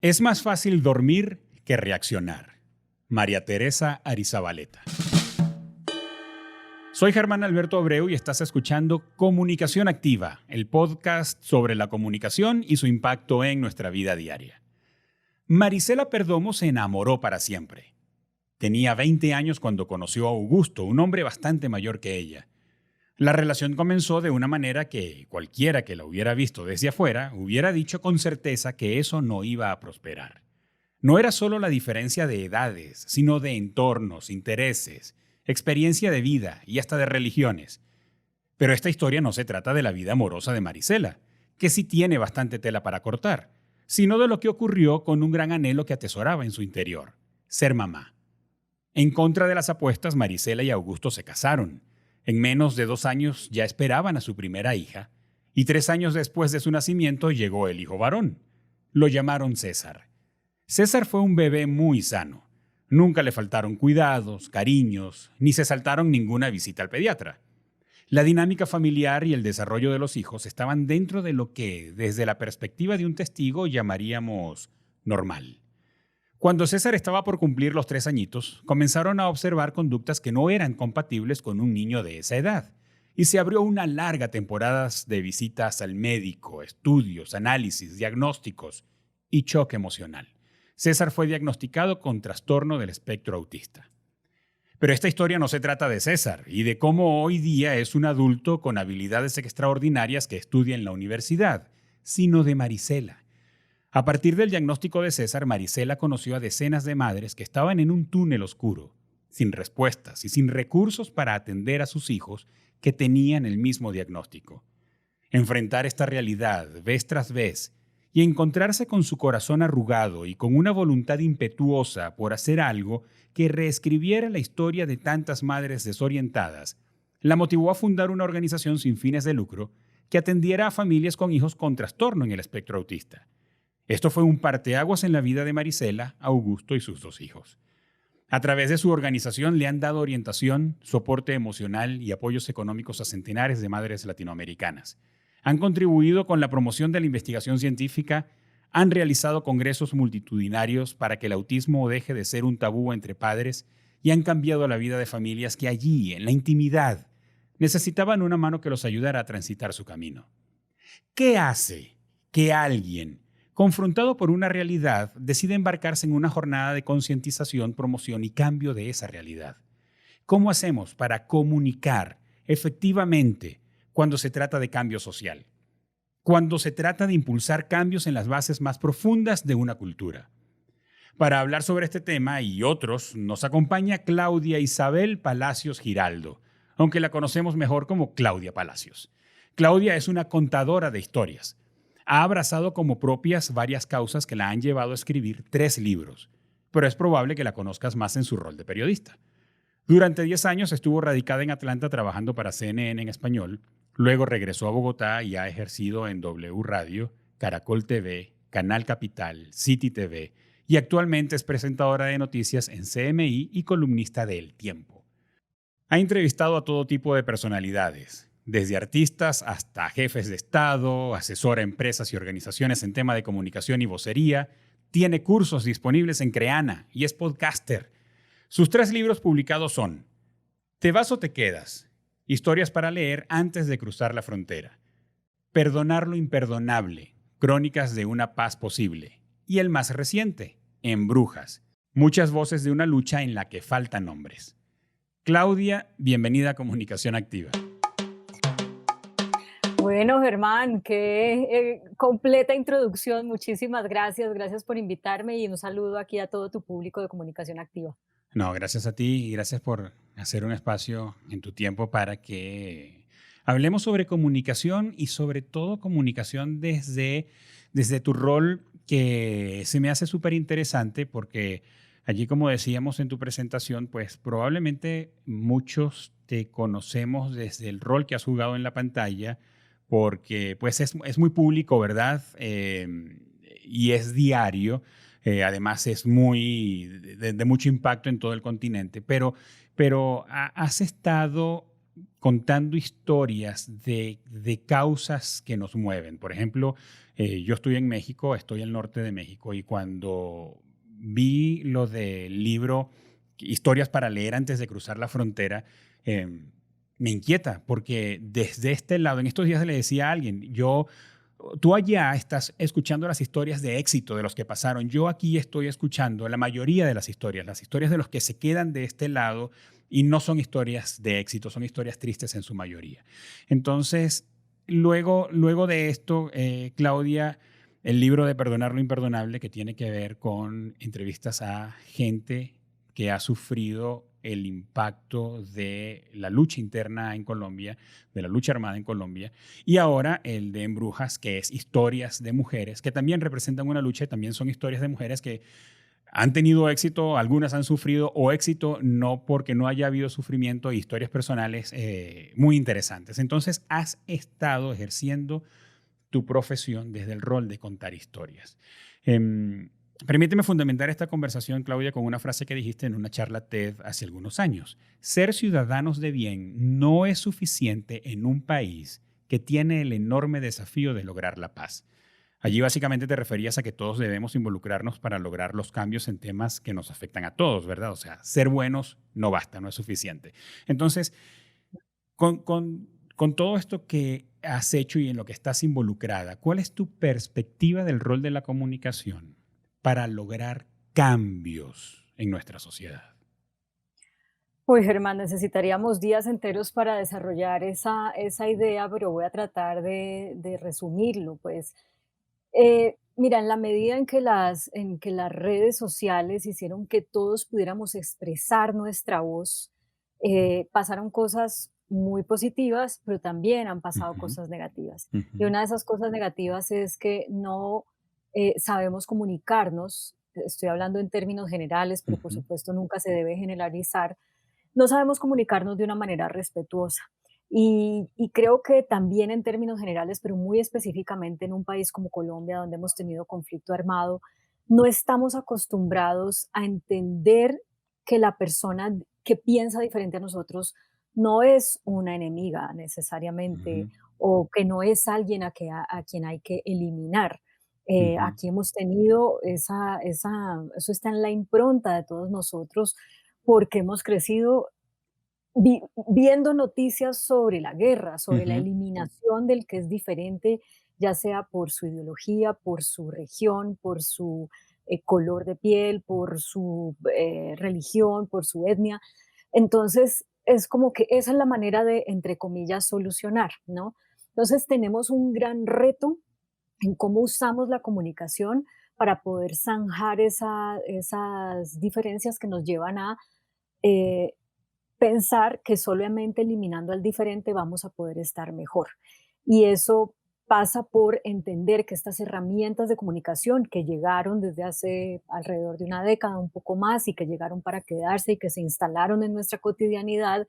Es más fácil dormir que reaccionar. María Teresa Arizabaleta. Soy Germán Alberto Abreu y estás escuchando Comunicación Activa, el podcast sobre la comunicación y su impacto en nuestra vida diaria. Marisela Perdomo se enamoró para siempre. Tenía 20 años cuando conoció a Augusto, un hombre bastante mayor que ella. La relación comenzó de una manera que cualquiera que la hubiera visto desde afuera hubiera dicho con certeza que eso no iba a prosperar. No era solo la diferencia de edades, sino de entornos, intereses, experiencia de vida y hasta de religiones. Pero esta historia no se trata de la vida amorosa de Marisela, que sí tiene bastante tela para cortar, sino de lo que ocurrió con un gran anhelo que atesoraba en su interior: ser mamá. En contra de las apuestas, Marisela y Augusto se casaron. En menos de 2 años ya esperaban a su primera hija, y 3 años después de su nacimiento llegó el hijo varón. Lo llamaron César. César fue un bebé muy sano. Nunca le faltaron cuidados, cariños, ni se saltaron ninguna visita al pediatra. La dinámica familiar y el desarrollo de los hijos estaban dentro de lo que, desde la perspectiva de un testigo, llamaríamos normal. Cuando César estaba por cumplir los 3 añitos, comenzaron a observar conductas que no eran compatibles con un niño de esa edad, y se abrió una larga temporada de visitas al médico, estudios, análisis, diagnósticos y choque emocional. César fue diagnosticado con trastorno del espectro autista. Pero esta historia no se trata de César y de cómo hoy día es un adulto con habilidades extraordinarias que estudia en la universidad, sino de Marisela. A partir del diagnóstico de César, Marisela conoció a decenas de madres que estaban en un túnel oscuro, sin respuestas y sin recursos para atender a sus hijos que tenían el mismo diagnóstico. Enfrentar esta realidad vez tras vez y encontrarse con su corazón arrugado y con una voluntad impetuosa por hacer algo que reescribiera la historia de tantas madres desorientadas, la motivó a fundar una organización sin fines de lucro que atendiera a familias con hijos con trastorno en el espectro autista. Esto fue un parteaguas en la vida de Marisela, Augusto y sus 2 hijos. A través de su organización le han dado orientación, soporte emocional y apoyos económicos a centenares de madres latinoamericanas. Han contribuido con la promoción de la investigación científica, han realizado congresos multitudinarios para que el autismo deje de ser un tabú entre padres y han cambiado la vida de familias que allí, en la intimidad, necesitaban una mano que los ayudara a transitar su camino. ¿Qué hace que alguien, confrontado por una realidad, decide embarcarse en una jornada de concientización, promoción y cambio de esa realidad? ¿Cómo hacemos para comunicar efectivamente cuando se trata de cambio social? Cuando se trata de impulsar cambios en las bases más profundas de una cultura. Para hablar sobre este tema y otros, nos acompaña Claudia Isabel Palacios Giraldo, aunque la conocemos mejor como Claudia Palacios. Claudia es una contadora de historias. Ha abrazado como propias varias causas que la han llevado a escribir 3 libros, pero es probable que la conozcas más en su rol de periodista. Durante 10 años estuvo radicada en Atlanta trabajando para CNN en español, luego regresó a Bogotá y ha ejercido en W Radio, Caracol TV, Canal Capital, City TV y actualmente es presentadora de noticias en CMI y columnista de El Tiempo. Ha entrevistado a todo tipo de personalidades, desde artistas hasta jefes de Estado, asesora a empresas y organizaciones en tema de comunicación y vocería, tiene cursos disponibles en Creana y es podcaster. Sus 3 libros publicados son Te vas o te quedas, historias para leer antes de cruzar la frontera, Perdonar lo imperdonable, crónicas de una paz posible, y el más reciente, En Brujas, muchas voces de una lucha en la que faltan nombres. Claudia, bienvenida a Comunicación Activa. Bueno, Germán, qué completa introducción. Muchísimas gracias. Gracias por invitarme y un saludo aquí a todo tu público de Comunicación Activa. No, gracias a ti y gracias por hacer un espacio en tu tiempo para que hablemos sobre comunicación y sobre todo comunicación desde tu rol, que se me hace súper interesante porque allí, como decíamos en tu presentación, pues probablemente muchos te conocemos desde el rol que has jugado en la pantalla porque pues es muy público, ¿verdad? Y es diario. Además es muy de mucho impacto en todo el continente, pero has estado contando historias de causas que nos mueven. Por ejemplo, yo estoy en México, estoy al norte de México, y cuando vi lo del libro Historias para leer antes de cruzar la frontera, eh, me inquieta, porque desde este lado, en estos días le decía a alguien, tú allá estás escuchando las historias de éxito de los que pasaron. Yo aquí estoy escuchando la mayoría de las historias de los que se quedan de este lado, y no son historias de éxito, son historias tristes en su mayoría. Entonces, luego de esto, Claudia, el libro de Perdonar lo imperdonable, que tiene que ver con entrevistas a gente que ha sufrido el impacto de la lucha interna en Colombia, de la lucha armada en Colombia, y ahora el de En Brujas, que es historias de mujeres, que también representan una lucha, y también son historias de mujeres que han tenido éxito, algunas han sufrido, o éxito no porque no haya habido sufrimiento, e historias personales muy interesantes. Entonces, has estado ejerciendo tu profesión desde el rol de contar historias. Em, Permíteme fundamentar esta conversación, Claudia, con una frase que dijiste en una charla TED hace algunos años. Ser ciudadanos de bien no es suficiente en un país que tiene el enorme desafío de lograr la paz. Allí básicamente te referías a que todos debemos involucrarnos para lograr los cambios en temas que nos afectan a todos, ¿verdad? O sea, ser buenos no basta, no es suficiente. Entonces, con todo esto que has hecho y en lo que estás involucrada, ¿cuál es tu perspectiva del rol de la comunicación para lograr cambios en nuestra sociedad? Uy, Germán, necesitaríamos días enteros para desarrollar esa idea, pero voy a tratar de resumirlo. Pues, mira, en la medida en que las redes sociales hicieron que todos pudiéramos expresar nuestra voz, pasaron cosas muy positivas, pero también han pasado Ujú, cosas negativas. Y ujú, una de esas cosas negativas es que no sabemos comunicarnos. Estoy hablando en términos generales, pero por ujú, supuesto nunca se debe generalizar. No sabemos comunicarnos de una manera respetuosa. Y creo que también en términos generales, pero muy específicamente en un país como Colombia, donde hemos tenido conflicto armado, no estamos acostumbrados a entender que la persona que piensa diferente a nosotros no es una enemiga necesariamente, ujú, o que no es alguien a quien hay que eliminar. ujú, Aquí hemos tenido eso está en la impronta de todos nosotros, porque hemos crecido viendo noticias sobre la guerra, sobre la ujú, eliminación del que es diferente, ya sea por su ideología, por su región, por su color de piel, por su religión, por su etnia. Entonces, es como que esa es la manera de, entre comillas, solucionar, ¿no? Entonces, tenemos un gran reto en cómo usamos la comunicación para poder zanjar esas diferencias que nos llevan a eh, pensar que solamente eliminando al diferente vamos a poder estar mejor. Y eso pasa por entender que estas herramientas de comunicación que llegaron desde hace alrededor de una década, un poco más, y que llegaron para quedarse y que se instalaron en nuestra cotidianidad,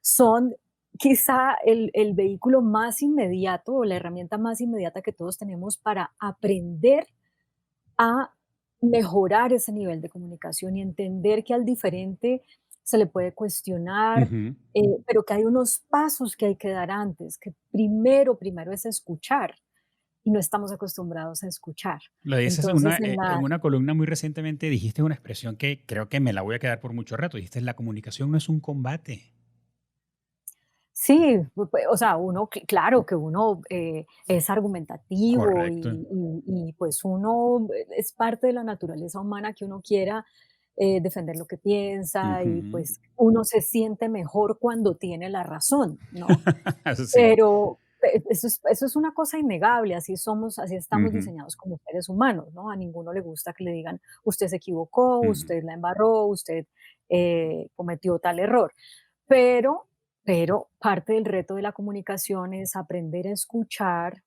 son quizá el vehículo más inmediato o la herramienta más inmediata que todos tenemos para aprender a mejorar ese nivel de comunicación y entender que al diferente se le puede cuestionar, ujú. pero que hay unos pasos que hay que dar antes, que primero es escuchar y no estamos acostumbrados a escuchar. Lo dices Entonces, en una columna muy recientemente, dijiste una expresión que creo que me la voy a quedar por mucho rato. Dijiste, la comunicación no es un combate. sí, o sea, uno, claro que uno es argumentativo Correcto. y pues uno es parte de la naturaleza humana que uno quiera defender lo que piensa y Ujú. pues uno se siente mejor cuando tiene la razón, ¿no? Eso sí. Pero eso es una cosa innegable, así somos, así estamos Ujú, diseñados como seres humanos, ¿no? A ninguno le gusta que le digan, usted se equivocó, ujú, usted la embarró, usted cometió tal error. Pero pero parte del reto de la comunicación es aprender a escuchar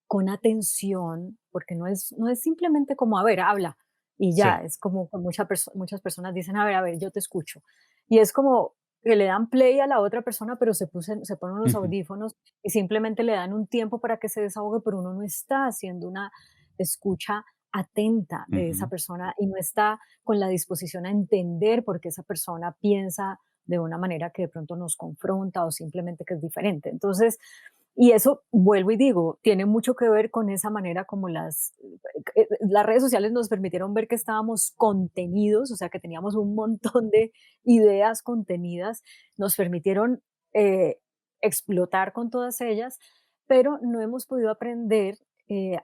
con atención, porque no es simplemente como, a ver, habla y ya, sí. es como que muchas personas dicen, a ver, yo te escucho. Y es como que le dan play a la otra persona, pero se ponen los Ujú, audífonos y simplemente le dan un tiempo para que se desahogue, pero uno no está haciendo una escucha atenta de esa ujú, persona y no está con la disposición a entender por qué esa persona piensa de una manera que de pronto nos confronta o simplemente que es diferente. Entonces, y eso, vuelvo y digo, tiene mucho que ver con esa manera como las redes sociales nos permitieron ver que estábamos contenidos, o sea, que teníamos un montón de ideas contenidas, nos permitieron eh, explotar con todas ellas, pero no hemos podido aprender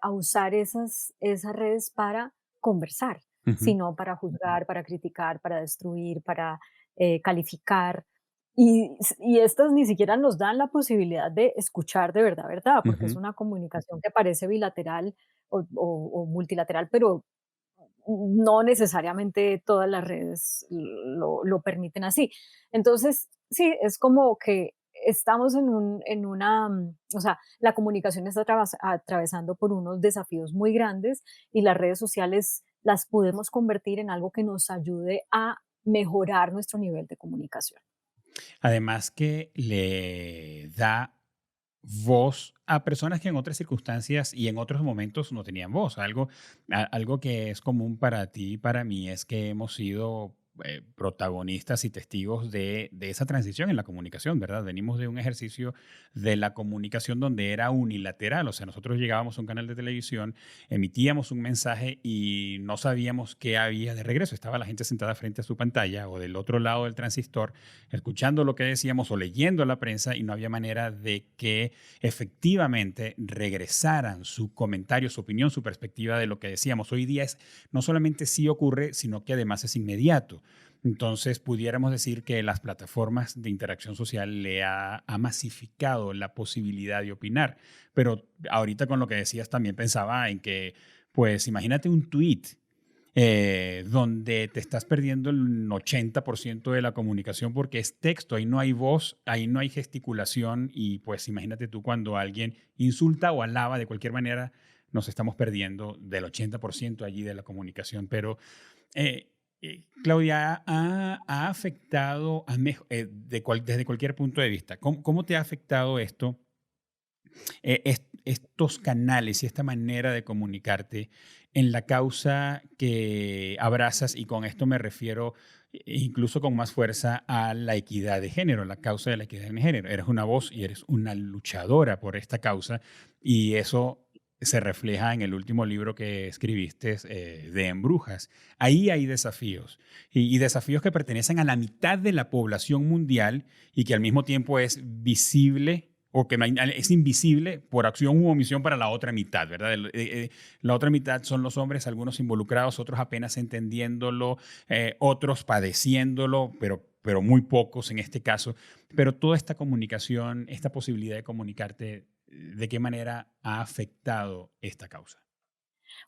a usar esas redes para conversar, Ujú, sino para juzgar, para criticar, para destruir, para calificar. Y estas ni siquiera nos dan la posibilidad de escuchar de verdad, verdad, porque es ujú. una comunicación que parece bilateral o multilateral, pero no necesariamente todas las redes lo permiten así. Entonces, sí, es como que estamos o sea, la comunicación está atravesando por unos desafíos muy grandes y las redes sociales las podemos convertir en algo que nos ayude a mejorar nuestro nivel de comunicación. Además que le da voz a personas que en otras circunstancias y en otros momentos no tenían voz. Algo que es común para ti y para mí es que hemos sido protagonistas y testigos de esa transición en la comunicación, ¿verdad? Venimos de un ejercicio de la comunicación donde era unilateral, o sea, nosotros llegábamos a un canal de televisión, emitíamos un mensaje y no sabíamos qué había de regreso. Estaba la gente sentada frente a su pantalla o del otro lado del transistor escuchando lo que decíamos o leyendo la prensa y no había manera de que efectivamente regresaran su comentario, su opinión, su perspectiva de lo que decíamos. Hoy día no solamente sí ocurre, sino que además es inmediato. Entonces, pudiéramos decir que las plataformas de interacción social ha masificado la posibilidad de opinar. Pero ahorita con lo que decías también pensaba en que, pues imagínate un tweet donde te estás perdiendo el 80% de la comunicación porque es texto, ahí no hay voz, ahí no hay gesticulación y pues imagínate tú cuando alguien insulta o alaba de cualquier manera, nos estamos perdiendo del 80% allí de la comunicación. Pero Claudia, ha afectado, desde cualquier punto de vista, cómo te ha afectado esto? Estos canales y esta manera de comunicarte en la causa que abrazas, y con esto me refiero incluso con más fuerza a la equidad de género, la causa de la equidad de género. Eres una voz y eres una luchadora por esta causa y eso se refleja en el último libro que escribiste de Embrujas. Ahí hay desafíos y desafíos que pertenecen a la mitad de la población mundial y que al mismo tiempo es visible o que es invisible por acción u omisión para la otra mitad, ¿verdad? La otra mitad son los hombres, algunos involucrados, otros apenas entendiéndolo, otros padeciéndolo, pero muy pocos en este caso. Pero toda esta comunicación, esta posibilidad de comunicarte, ¿de qué manera ha afectado esta causa?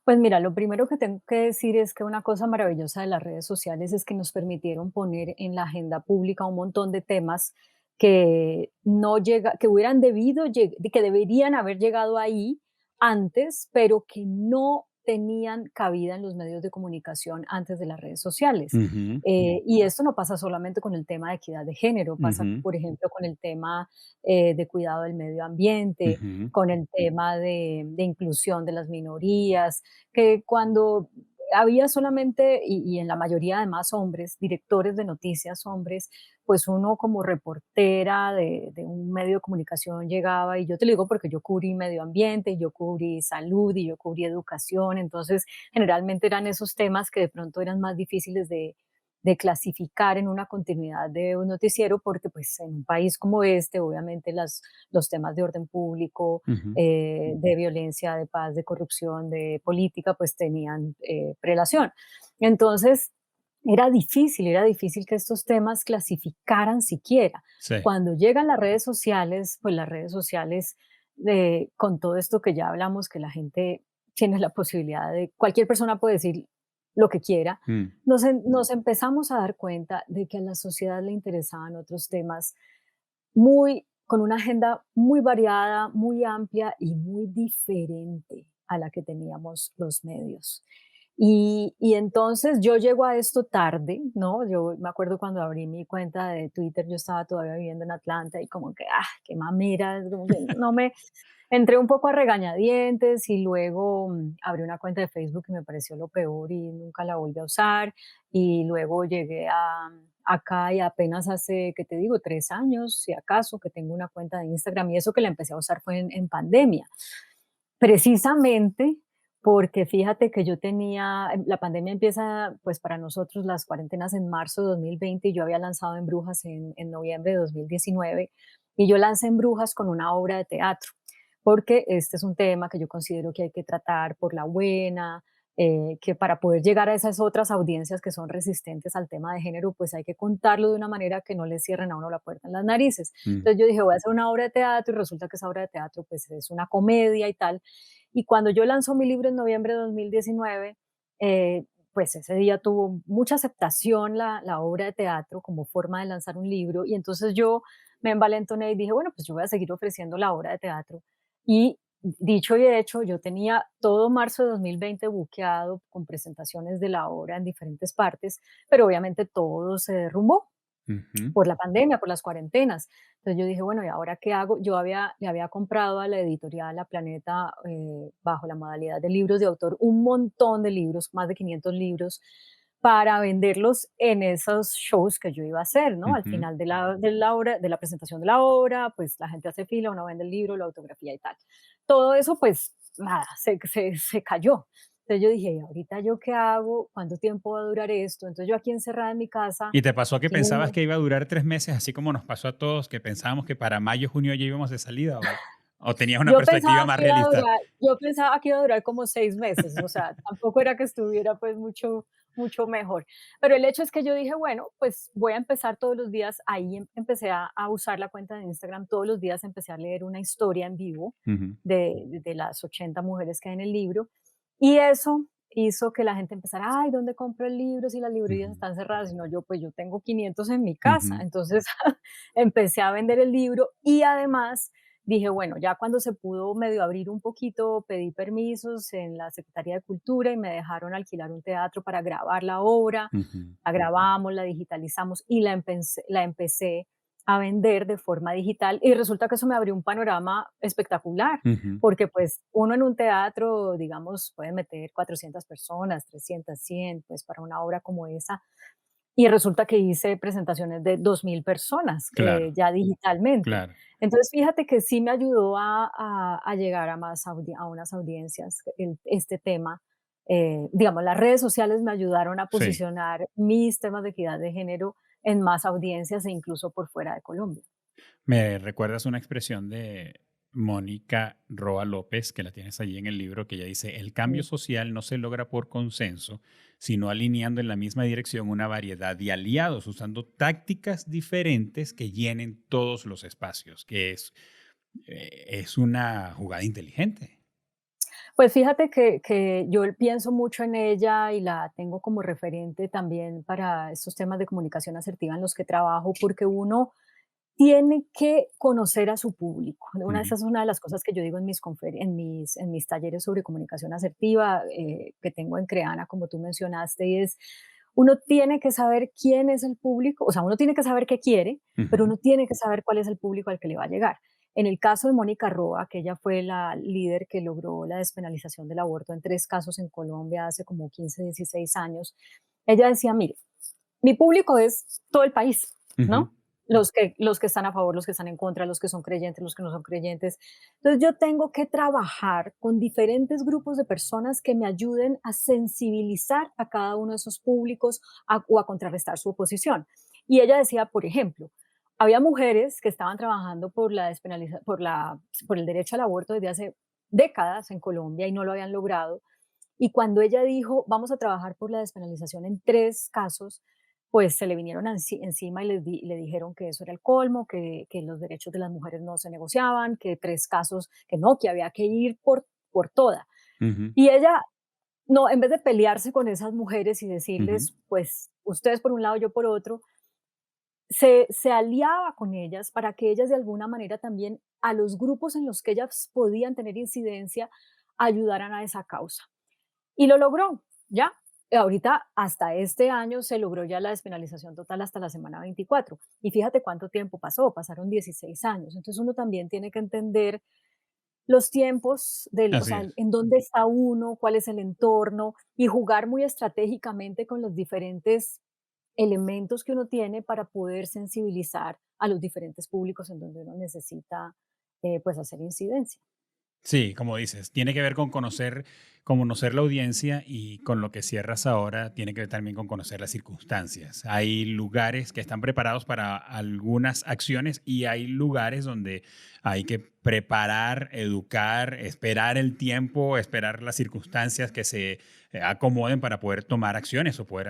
Pues mira, lo primero que tengo que decir es que una cosa maravillosa de las redes sociales es que nos permitieron poner en la agenda pública un montón de temas que no llega, que hubieran que deberían haber llegado ahí antes, pero que no tenían cabida en los medios de comunicación antes de las redes sociales. Ujú, Y esto no pasa solamente con el tema de equidad de género, pasa, ujú, por ejemplo, con el tema de cuidado del medio ambiente, ujú, con el tema de inclusión de las minorías, que cuando había solamente, y en la mayoría además hombres, directores de noticias hombres, pues uno como reportera de un medio de comunicación llegaba, y yo te lo digo porque yo cubrí medio ambiente, y yo cubrí salud y yo cubrí educación, entonces generalmente eran esos temas que de pronto eran más difíciles de clasificar en una continuidad de un noticiero, porque pues en un país como este, obviamente los temas de orden público, ujú. de violencia, de paz, de corrupción, de política, pues tenían prelación. Entonces, era difícil que estos temas clasificaran siquiera. Sí. Cuando llegan las redes sociales, pues las redes sociales, con todo esto que ya hablamos, que la gente tiene la posibilidad de, cualquier persona puede decir lo que quiera, Mm. nos empezamos a dar cuenta de que a la sociedad le interesaban otros temas muy, con una agenda muy variada, muy amplia y muy diferente a la que teníamos los medios. Y entonces yo llego a esto tarde, ¿no? Yo me acuerdo cuando abrí mi cuenta de Twitter, yo estaba todavía viviendo en Atlanta y como que, qué mamera, como que no me, entré un poco a regañadientes y luego abrí una cuenta de Facebook y me pareció lo peor y nunca la volví a usar. Y luego llegué a acá y apenas hace, ¿qué te digo? 3 años, si acaso, que tengo una cuenta de Instagram y eso que la empecé a usar fue en pandemia. Precisamente porque fíjate que yo tenía, la pandemia empieza pues para nosotros las cuarentenas en marzo de 2020 y yo había lanzado en Brujas en noviembre de 2019 y yo lancé en Brujas con una obra de teatro, porque este es un tema que yo considero que hay que tratar por la buena, que para poder llegar a esas otras audiencias que son resistentes al tema de género, pues hay que contarlo de una manera que no le cierren a uno la puerta en las narices. Mm. Entonces yo dije, voy a hacer una obra de teatro y resulta que esa obra de teatro pues es una comedia y tal. Y cuando yo lanzó mi libro en noviembre de 2019, pues ese día tuvo mucha aceptación la obra de teatro como forma de lanzar un libro y entonces yo me envalentoné y dije, bueno, pues yo voy a seguir ofreciendo la obra de teatro. Y dicho y hecho, yo tenía todo marzo de 2020 buqueado con presentaciones de la obra en diferentes partes, pero obviamente todo se derrumbó Ujú. por la pandemia, por las cuarentenas. Entonces yo dije, bueno, ¿y ahora qué hago? Le había comprado a la editorial La Planeta, bajo la modalidad de libros de autor, un montón de libros, más de 500 libros, para venderlos en esos shows que yo iba a hacer, ¿no? Al Ujú. final de la obra, de la presentación de la obra, pues la gente hace fila, uno vende el libro, la autografía y tal. Todo eso, pues nada, se cayó. Entonces yo dije, ¿y ahorita yo qué hago? ¿Cuánto tiempo va a durar esto? Entonces yo aquí encerrada en mi casa, ¿Y te pasó que aquí en pensabas un, que iba a durar 3 meses, así como nos pasó a todos, que pensábamos que para mayo, junio ya íbamos de salida? ¿O tenías una Yo perspectiva pensaba más que iba a realista? durar yo pensaba que iba a durar como 6 meses, o sea, tampoco era que estuviera, pues, mucho mejor. Pero el hecho es que yo dije: "Bueno, pues, voy a empezar todos los días", ahí empecé a usar la cuenta de Instagram, todos los días empecé a leer una historia en vivo Ujú. de las 80 mujeres que hay en el libro, y eso hizo que la gente empezara: "Ay, ¿dónde compro el libro si las librerías Ujú. están cerradas?". Y no, yo, pues, yo tengo 500 en mi casa. Ujú. Entonces, empecé a vender el libro y además dije, bueno, ya cuando se pudo medio abrir un poquito, pedí permisos en la Secretaría de Cultura y me dejaron alquilar un teatro para grabar la obra. Ujú. La grabamos, la digitalizamos y la empecé a vender de forma digital y resulta que eso me abrió un panorama espectacular, Ujú. porque pues uno en un teatro, digamos, puede meter 400 personas, 300, 100, pues para una obra como esa, y resulta que hice presentaciones de 2000 personas, Claro, ya digitalmente. claro. Entonces, fíjate que sí me ayudó a llegar a a unas audiencias este tema. Digamos, las redes sociales me ayudaron a Sí. posicionar mis temas de equidad de género en más audiencias e incluso por fuera de Colombia. Me recuerdas una expresión de Mónica Roa López, que la tienes allí en el libro, que ella dice, el cambio Mm. social no se logra por consenso, sino alineando en la misma dirección una variedad de aliados, usando tácticas diferentes que llenen todos los espacios, que es una jugada inteligente. Pues fíjate que yo pienso mucho en ella y la tengo como referente también para estos temas de comunicación asertiva en los que trabajo, porque uno tiene que conocer a su público. Ujú. Esa es una de las cosas que yo digo en mis talleres sobre comunicación asertiva, que tengo en Creana, como tú mencionaste, y es, uno tiene que saber quién es el público, o sea, uno tiene que saber qué quiere, pero Ujú. uno tiene que saber cuál es el público al que le va a llegar. En el caso de Mónica Roa, que ella fue la líder que logró la despenalización del aborto en 3 casos en Colombia hace como 15, 16 años, ella decía, mire, mi público es todo el país, Ujú. ¿no? Los que están a favor, los que están en contra, los que son creyentes, los que no son creyentes. Entonces yo tengo que trabajar con diferentes grupos de personas que me ayuden a sensibilizar a cada uno de esos públicos o a contrarrestar su oposición. Y ella decía, por ejemplo, había mujeres que estaban trabajando por por el derecho al aborto desde hace décadas en Colombia y no lo habían logrado. Y cuando ella dijo, vamos a trabajar por la despenalización en 3 casos, pues se le vinieron encima y le dijeron que eso era el colmo, que los derechos de las mujeres no se negociaban, que 3 casos, que no, que había que ir por toda. Ujú. Y ella, no, en vez de pelearse con esas mujeres y Ujú. decirles, pues ustedes por un lado, yo por otro, se aliaba con ellas para que ellas de alguna manera también a los grupos en los que ellas podían tener incidencia ayudaran a esa causa. Y lo logró, ya. Ahorita, hasta este año, se logró ya la despenalización total hasta la semana 24. Y fíjate cuánto tiempo pasó, pasaron 16 años. Entonces uno también tiene que entender los tiempos, o Así sea, es. en dónde está uno, cuál es el entorno y jugar muy estratégicamente con los diferentes elementos que uno tiene para poder sensibilizar a los diferentes públicos en donde uno necesita, pues, hacer incidencia. Sí, como dices, tiene que ver con conocer la audiencia y con lo que cierras ahora, tiene que ver también con conocer las circunstancias. Hay lugares que están preparados para algunas acciones y hay lugares donde hay que preparar, educar, esperar el tiempo, esperar las circunstancias que se acomoden para poder tomar acciones o poder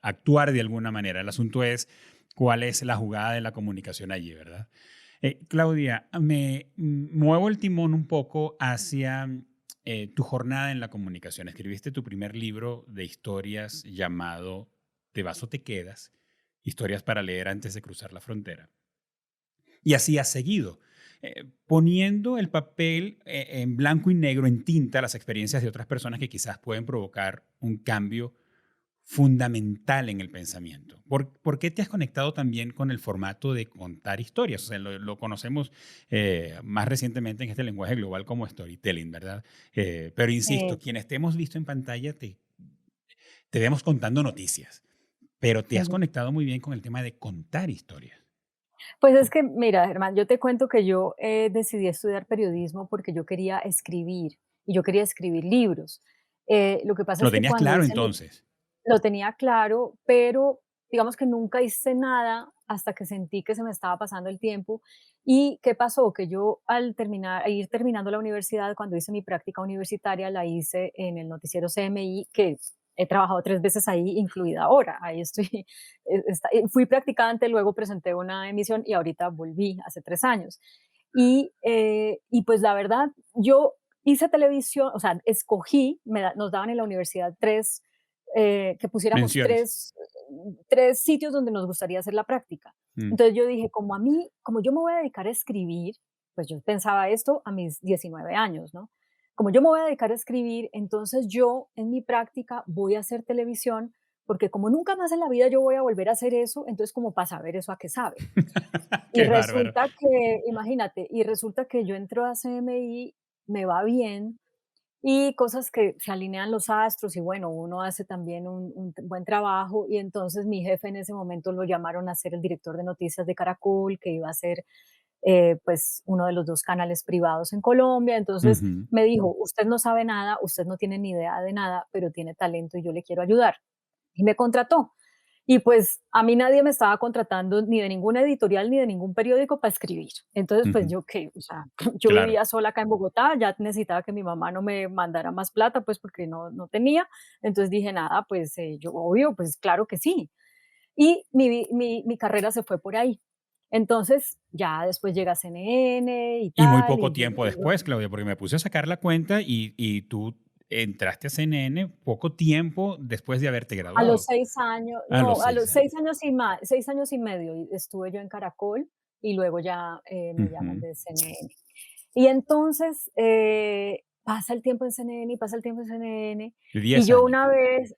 actuar de alguna manera. El asunto es cuál es la jugada de la comunicación allí, ¿verdad? Claudia, me muevo el timón un poco hacia tu jornada en la comunicación. Escribiste tu primer libro de historias llamado De vaso te quedas, historias para leer antes de cruzar la frontera. Y así has seguido, poniendo el papel en blanco y negro, en tinta, las experiencias de otras personas que quizás pueden provocar un cambio fundamental en el pensamiento. ¿Por qué te has conectado también con el formato de contar historias? O sea, lo conocemos más recientemente en este lenguaje global como storytelling, ¿verdad? Pero insisto, Eh, quienes te hemos visto en pantalla te vemos contando noticias, pero te has Ujú. conectado muy bien con el tema de contar historias. Pues es que, mira, Germán, yo te cuento que yo decidí estudiar periodismo porque yo quería escribir y yo quería escribir libros. Lo que pasa Lo es que tenías cuando claro hice mi entonces. lo tenía claro, pero digamos que nunca hice nada hasta que sentí que se me estaba pasando el tiempo. ¿Y qué pasó? Que yo al ir terminando la universidad, cuando hice mi práctica universitaria, la hice en el noticiero CMI, que he trabajado 3 veces ahí, incluida ahora. Ahí estoy, fui practicante, luego presenté una emisión y ahorita volví hace 3 años. Y pues la verdad, yo hice televisión, o sea, escogí, nos daban en la universidad 3 que pusiéramos Menciones. tres sitios donde nos gustaría hacer la práctica. Mm. Entonces yo dije, como yo me voy a dedicar a escribir, pues yo pensaba esto a mis 19 años, ¿no? Como yo me voy a dedicar a escribir, entonces yo en mi práctica voy a hacer televisión, porque como nunca más en la vida yo voy a volver a hacer eso, entonces como para saber eso a qué sabe. Y Qué bárbaro. resulta que, imagínate, y resulta que yo entro a CMI, me va bien, y cosas que se alinean los astros y bueno, uno hace también un buen trabajo y entonces mi jefe en ese momento lo llamaron a ser el director de noticias de Caracol, que iba a ser pues uno de los 2 canales privados en Colombia. Entonces Ujú. me dijo, usted no sabe nada, usted no tiene ni idea de nada, pero tiene talento y yo le quiero ayudar. Y me contrató. Y pues a mí nadie me estaba contratando ni de ninguna editorial ni de ningún periódico para escribir. Entonces, pues Ujú. yo qué, o sea, yo Claro. vivía sola acá en Bogotá, ya necesitaba que mi mamá no me mandara más plata, pues porque no tenía. Entonces dije, nada, pues yo, obvio, pues claro que sí. Y mi carrera se fue por ahí. Entonces, ya después llega CNN y Y muy tal, poco y yo tiempo digo, después, Claudia, porque me puse a sacar la cuenta y tú entraste a CNN poco tiempo después de haberte a los graduado, 6 años, a los no, a 6 los 6 años. años y más, 6 años y medio estuve yo en Caracol y luego ya me llaman Ujú. de CNN. Y entonces pasa el tiempo en CNN y pasa el tiempo en CNN y 10 yo años. una vez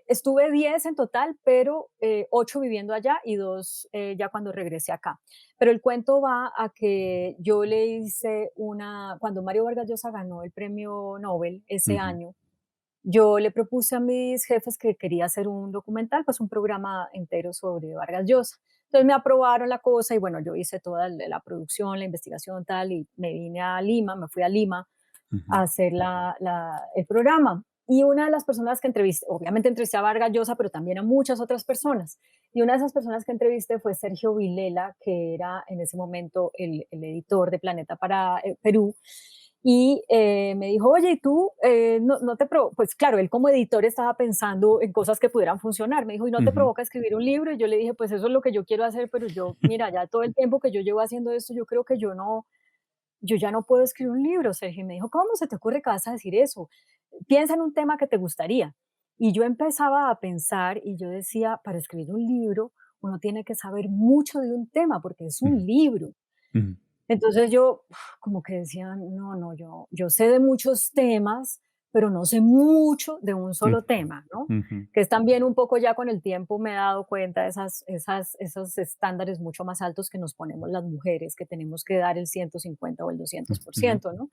estuve 10 en total, pero 8 viviendo allá y 2 ya cuando regresé acá. Pero el cuento va a que yo le hice cuando Mario Vargas Llosa ganó el premio Nobel ese Ujú. año, yo le propuse a mis jefes que quería hacer un documental, pues un programa entero sobre Vargas Llosa. Entonces me aprobaron la cosa y bueno, yo hice toda la producción, la investigación tal y me vine a Lima, me fui a Lima a Ujú. hacer el programa. Y una de las personas que entrevisté, obviamente entrevisté a Vargas Llosa, pero también a muchas otras personas. Y una de esas personas que entrevisté fue Sergio Vilela, que era en ese momento el editor de Planeta para Perú. Y me dijo, oye, ¿y tú no pues claro, él como editor estaba pensando en cosas que pudieran funcionar. Me dijo, ¿y no te Ujú. provoca escribir un libro? Y yo le dije, pues eso es lo que yo quiero hacer, pero yo, mira, ya todo el tiempo que yo llevo haciendo esto, yo creo que yo ya no puedo escribir un libro, Sergio. Y me dijo, ¿cómo se te ocurre que vas a decir eso? Piensa en un tema que te gustaría. Y yo empezaba a pensar y yo decía, para escribir un libro, uno tiene que saber mucho de un tema porque es un Ujú. libro. Ujú. Entonces yo como que decía, no, no, yo sé de muchos temas, pero no sé mucho de un solo Ujú. tema, ¿no? Ujú. Que es también un poco ya con el tiempo me he dado cuenta de esos estándares mucho más altos que nos ponemos las mujeres, que tenemos que dar el 150 o el doscientos por Ujú. ciento, ¿no?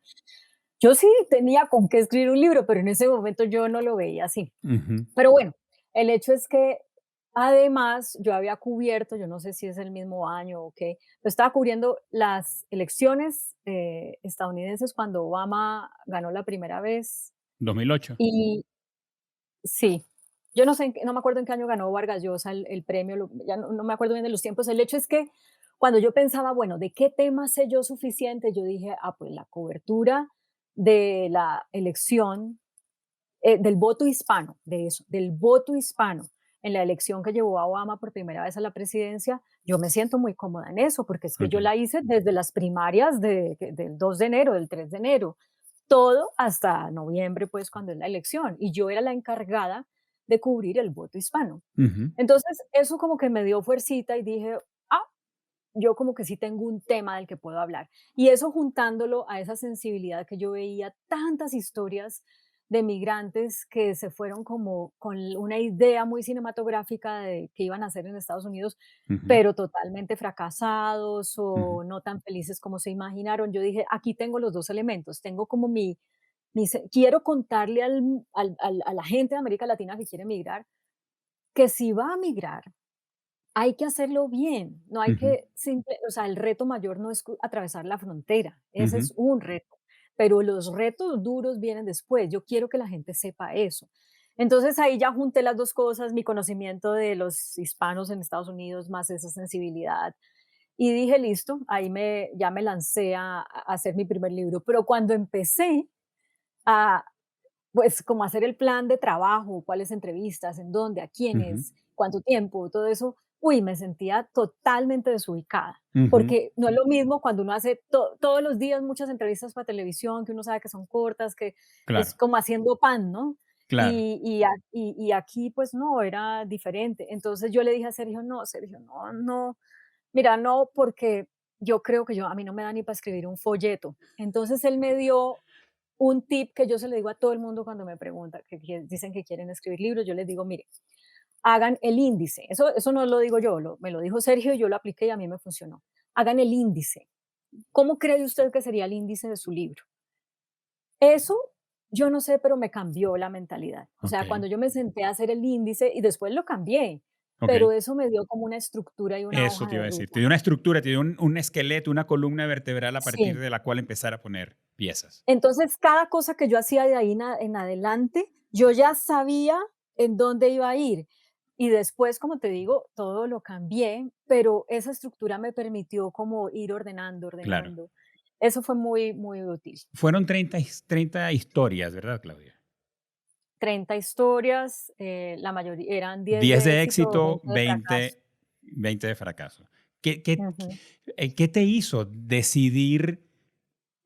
Yo sí tenía con qué escribir un libro, pero en ese momento yo no lo veía así. Ujú. Pero bueno, el hecho es que Además, yo había cubierto, yo no sé si es el mismo año o qué, pero estaba cubriendo las elecciones, estadounidenses cuando Obama ganó la primera vez. 2008. Y sí, yo no sé no me acuerdo en qué año ganó Vargas Llosa el premio, ya no me acuerdo bien de los tiempos. El hecho es que cuando yo pensaba, bueno, ¿de qué tema sé yo suficiente? Yo dije, pues la cobertura de la elección, del voto hispano, de eso, del voto hispano en la elección que llevó a Obama por primera vez a la presidencia. Yo me siento muy cómoda en eso, porque es que yo Okey. la hice desde las primarias del 2 de enero, del 3 de enero, todo hasta noviembre, pues, cuando es la elección, y yo era la encargada de cubrir el voto hispano. Ujú, Entonces, eso como que me dio fuercita y dije: "Ah, yo como que sí tengo un tema del que puedo hablar". Y eso juntándolo a esa sensibilidad que yo veía tantas historias de migrantes que se fueron como con una idea muy cinematográfica de qué iban a hacer en Estados Unidos, ujú, pero totalmente fracasados ujú, o no tan felices como se imaginaron. Yo dije, aquí tengo los 2 elementos, tengo como quiero contarle a la gente de América Latina que quiere migrar, que si va a migrar, hay que hacerlo bien, no hay ujú, que o sea, el reto mayor no es atravesar la frontera, ese ujú. es un reto, pero los retos duros vienen después. Yo quiero que la gente sepa eso. Entonces ahí ya junté las 2 cosas, mi conocimiento de los hispanos en Estados Unidos, más esa sensibilidad, y dije: "Listo", ahí ya me lancé a hacer mi primer libro. Pero cuando empecé a, pues, como hacer el plan de trabajo, cuáles entrevistas, en dónde, a Ujú, quiénes, cuánto tiempo, todo eso, uy, me sentía totalmente desubicada, ujú, porque no es lo mismo cuando uno hace todos los días muchas entrevistas para televisión, que uno sabe que son cortas, que es claro, como haciendo pan, ¿no? claro. Y aquí, pues no, era diferente. Entonces yo le dije a Sergio: "No, Sergio, no, no, mira, no, porque yo creo que a mí no me da ni para escribir un folleto". Entonces él me dio un tip que yo se le digo a todo el mundo cuando me preguntan, que dicen que quieren escribir libros. Yo les digo: "Mire, hagan el índice". Eso no lo digo yo, me lo dijo Sergio y yo lo apliqué y a mí me funcionó. Hagan el índice. ¿Cómo cree usted que sería el índice de su libro? Eso, yo no sé, pero me cambió la mentalidad. O sea, Okey, cuando yo me senté a hacer el índice y después lo cambié, okey. pero eso me dio como una estructura y una Eso hoja te iba de a decir. ruta. Te dio una estructura, te dio un esqueleto, una columna vertebral a partir Sí. de la cual empezar a poner piezas. Entonces, cada cosa que yo hacía de ahí en adelante, yo ya sabía en dónde iba a ir. Y después, como te digo, todo lo cambié, pero esa estructura me permitió como ir ordenando, Claro. ordenando. Eso fue muy, muy útil. Fueron 30 historias, ¿verdad, Claudia? 30 historias, la mayoría eran 10 10 de de éxito, éxito, 20 de fracaso. 20 de fracaso. ¿Qué qué Ujú. qué te hizo decidir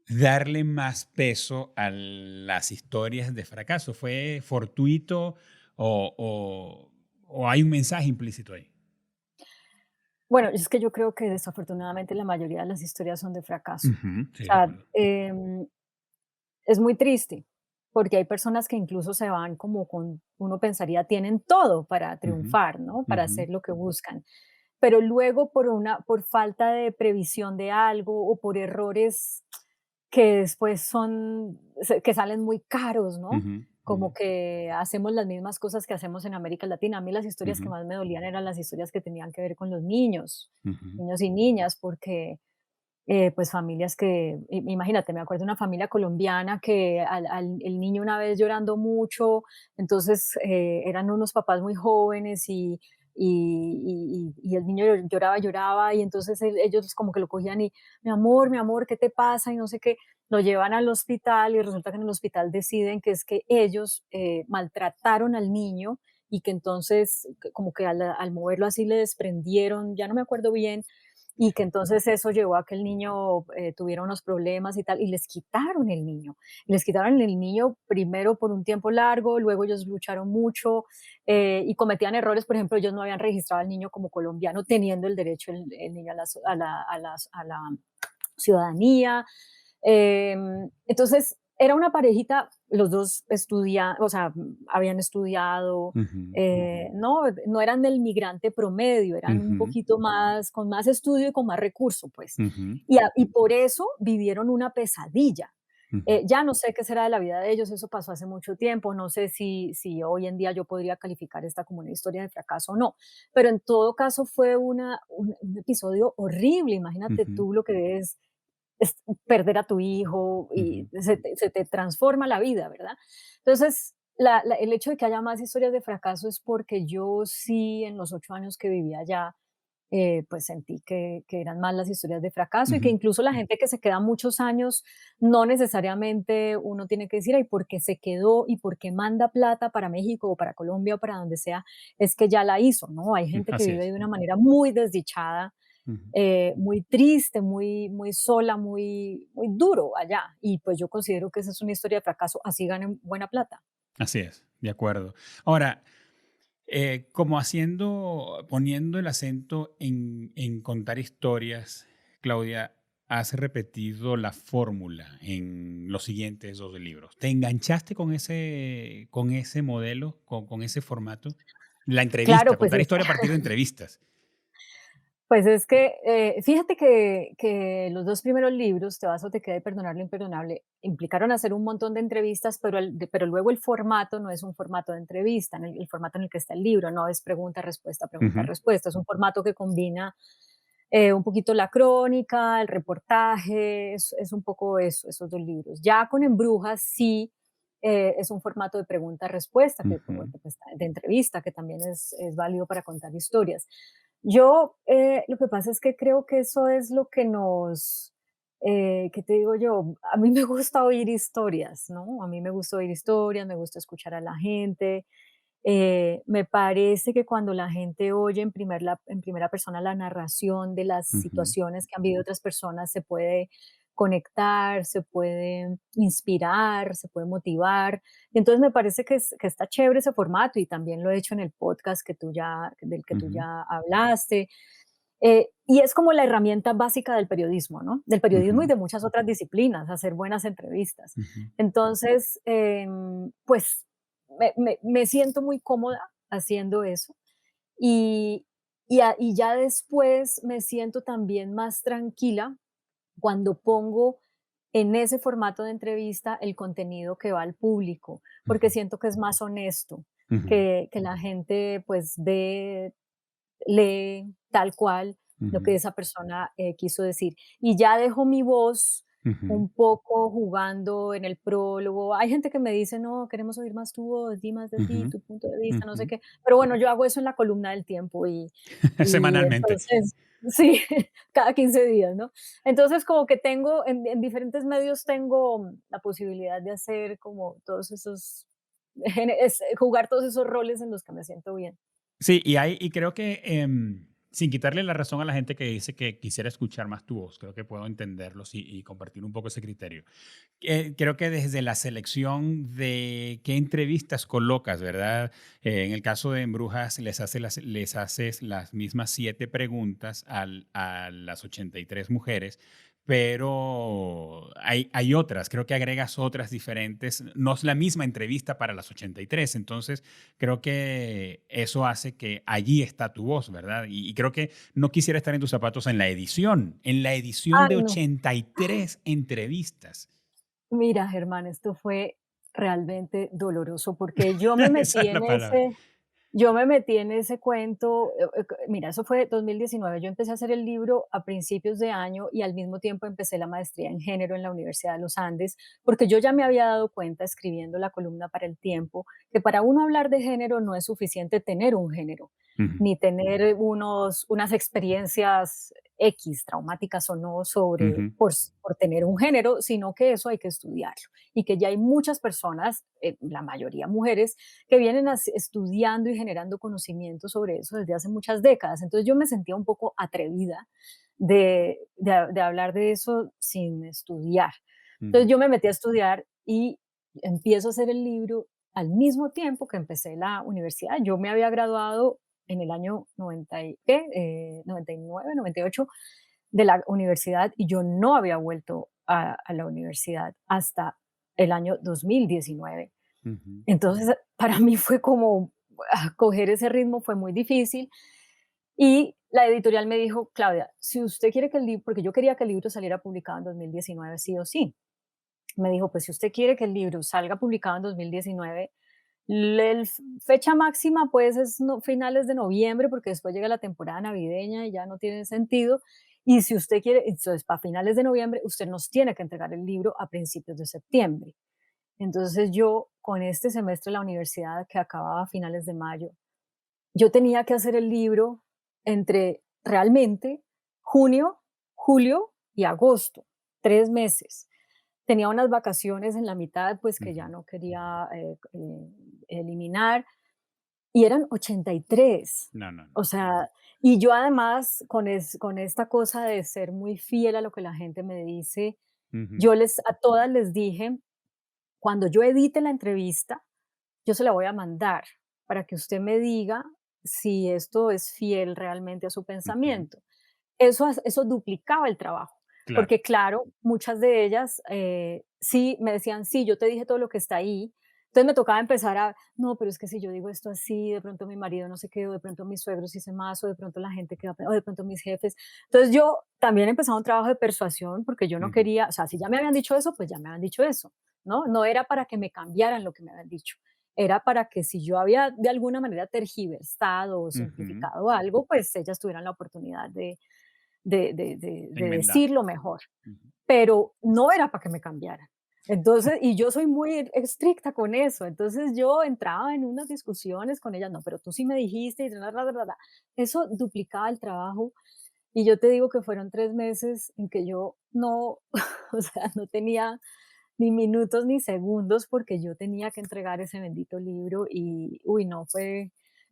darle más peso a las historias de fracaso? ¿Fue fortuito o hay un mensaje implícito ahí? Bueno, es que yo creo que desafortunadamente la mayoría de las historias son de fracaso. Ujú, O sí, de sea, acuerdo. es muy triste, porque hay personas que incluso se van como uno pensaría, tienen todo para Ujú, triunfar, ¿no? Para ujú, hacer lo que buscan. Pero luego por falta de previsión de algo o por errores que después que salen muy caros, ¿no? ujú, ujú, Como que hacemos las mismas cosas que hacemos en América Latina. A mí las historias que ujú, más me dolían eran las historias que tenían que ver con los ujú, niños y niñas, porque pues familias que, imagínate, me acuerdo de una familia colombiana que el niño una vez llorando mucho, entonces eran unos papás muy jóvenes y el niño lloraba, lloraba, y entonces ellos como que lo cogían y, mi amor, ¿qué te pasa? Y no sé qué, lo llevan al hospital y resulta que en el hospital deciden que es que ellos maltrataron al niño y que entonces como que al moverlo así le desprendieron, ya no me acuerdo bien, y que entonces eso llevó a que el niño tuviera unos problemas y tal, y les quitaron el niño. Y les quitaron el niño primero por un tiempo largo, luego ellos lucharon mucho y cometían errores. Por ejemplo, ellos no habían registrado al niño como colombiano, teniendo el derecho el niño a la ciudadanía. Entonces, era una parejita, los dos estudian, o sea, habían estudiado, ujú, no eran del migrante promedio, eran un ujú, poquito más, con más estudio y con más recurso, pues. ujú, Y por eso vivieron una pesadilla. Ujú. Ya no sé qué será de la vida de ellos, eso pasó hace mucho tiempo, no sé si hoy en día yo podría calificar esta como una historia de fracaso o no, pero en todo caso fue un episodio horrible, imagínate Ujú. tú lo que es perder a tu hijo y Ujú. se te transforma la vida, ¿verdad? Entonces, el hecho de que haya más historias de fracaso es porque yo sí, en los 8 años que vivía allá, pues sentí que eran más las historias de fracaso y que Ujú. incluso la gente que se queda muchos años, no necesariamente uno tiene que decir, ay, porque se quedó y porque manda plata para México o para Colombia o para donde sea, es que ya la hizo, ¿no? Hay gente que Así vive es. de una manera muy desdichada, Ujú. muy triste, muy sola, muy duro allá. Y pues yo considero que esa es una historia de fracaso, así ganen buena plata. Así es, de acuerdo. Ahora, como poniendo el acento en contar historias, Claudia, has repetido la fórmula en los siguientes 2 libros. ¿Te enganchaste con ese modelo, con ese formato? La Claro, entrevista, pues contar historia a partir de entrevistas. pues es que, fíjate que los 2 primeros libros, Te vas o te queda y Perdonar lo imperdonable, implicaron hacer un montón de entrevistas, pero luego el formato no es un formato de entrevista, en el formato en el que está el libro, no es pregunta, Ujú, respuesta, es un formato que combina, un poquito la crónica, el reportaje, es un poco eso, esos 2 libros. Ya con En Brujas sí, es un formato de pregunta-respuesta, ujú, pues, de entrevista, que también es válido para contar historias. Yo, lo que pasa es que creo que eso es lo que ¿qué te digo yo? A mí me gusta oír historias, ¿no? A mí me gusta oír historias, me gusta escuchar a la gente. Me parece que cuando la gente oye en primera persona la narración de las ujú, situaciones que han vivido otras personas, se puede conectar, se puede inspirar, se puede motivar. Y entonces me parece que está chévere ese formato y también lo he hecho en el podcast del que tú ujú, ya hablaste. Y es como la herramienta básica del periodismo, ¿no? Del periodismo y ujú, de muchas otras disciplinas, hacer buenas entrevistas. ujú, Entonces, pues me siento muy cómoda haciendo eso y, y ya después me siento también más tranquila cuando pongo en ese formato de entrevista el contenido que va al público, porque ujú, siento que es más honesto, ujú, que la gente pues lee tal cual lo que ujú, esa persona quiso decir. Y ya dejo mi voz ujú, un poco jugando en el prólogo. Hay gente que me dice, no, queremos oír más tu voz, di más de ti, ujú, tu punto de vista, no sé ujú. qué. Pero bueno, yo hago eso en la columna del tiempo y Semanalmente. entonces, sí, cada 15 días, ¿no? Entonces, como que tengo, en diferentes medios tengo la posibilidad de hacer como todos esos, jugar todos esos roles en los que me siento bien. Sí, y creo que, sin quitarle la razón a la gente que dice que quisiera escuchar más tu voz, creo que puedo entenderlos y compartir un poco ese criterio. Creo que desde la selección de qué entrevistas colocas, ¿verdad? En el caso de Embrujas, les haces las mismas 7 preguntas a las 83 mujeres, pero hay otras, creo que agregas otras diferentes, no es la misma entrevista para las 83, entonces creo que eso hace que allí está tu voz, ¿verdad? Y creo que no quisiera estar en tus zapatos en la edición Ay, de no. 83 entrevistas. Mira, Germán, esto fue realmente doloroso porque Esa es la palabra. yo me metí en ese cuento, mira, eso fue 2019. Yo empecé a hacer el libro a principios de año y al mismo tiempo empecé la maestría en género en la Universidad de los Andes, porque yo ya me había dado cuenta escribiendo la columna para El Tiempo, que para uno hablar de género no es suficiente tener un género, Ujú, ni tener unas experiencias X, traumáticas o no, ujú, por tener un género, sino que eso hay que estudiarlo. Y que ya hay muchas personas, la mayoría mujeres, que vienen estudiando y generando conocimiento sobre eso desde hace muchas décadas. Entonces yo me sentía un poco atrevida de hablar de eso sin estudiar. Entonces ujú, yo me metí a estudiar y empiezo a hacer el libro al mismo tiempo que empecé la universidad. Yo me había graduado en el año 99, 98 de la universidad y yo no había vuelto a la universidad hasta el año 2019. ujú, Entonces, para mí fue como coger ese ritmo fue muy difícil y la editorial me dijo: "Claudia, si usted quiere que el libro", porque yo quería que el libro saliera publicado en 2019 sí o sí. Me dijo, pues si usted quiere que el libro salga publicado en 2019, fecha máxima pues es finales de noviembre, porque después llega la temporada navideña y ya no tiene sentido. Y si usted quiere, entonces para finales de noviembre, usted nos tiene que entregar el libro a principios de septiembre. Entonces yo, con este semestre de la universidad que acababa a finales de mayo, yo tenía que hacer el libro entre realmente junio, julio y agosto, 3 meses. Tenía unas vacaciones en la mitad, pues que ya Ujú. no quería eliminar, y eran 83. No, no, no. O sea, y yo además con esta cosa de ser muy fiel a lo que la gente me dice, Ujú, yo a todas les dije, cuando yo edite la entrevista, yo se la voy a mandar para que usted me diga si esto es fiel realmente a su ujú. pensamiento. Eso duplicaba el trabajo, Claro. porque claro, muchas de ellas, sí me decían: "Sí, yo te dije todo lo que está ahí". Entonces me tocaba empezar no, pero es que si yo digo esto así, de pronto mi marido no sé qué, o de pronto mis suegros hice más, o de pronto la gente queda o de pronto mis jefes. Entonces yo también empezaba un trabajo de persuasión, porque yo no Ujú, quería, o sea, si ya me habían dicho eso, pues ya me habían dicho eso, ¿no? No era para que me cambiaran lo que me habían dicho, era para que si yo había de alguna manera tergiversado o ujú. simplificado algo, pues ellas tuvieran la oportunidad de Enmendar. decirlo mejor, Ujú. pero no era para que me cambiaran. Entonces, y yo soy muy estricta con eso, entonces yo entraba en unas discusiones con ellas, no, pero tú sí me dijiste, y eso duplicaba el trabajo, y yo te digo que fueron 3 meses en que yo no, o sea, no tenía ni minutos ni segundos porque yo tenía que entregar ese bendito libro y, uy, no,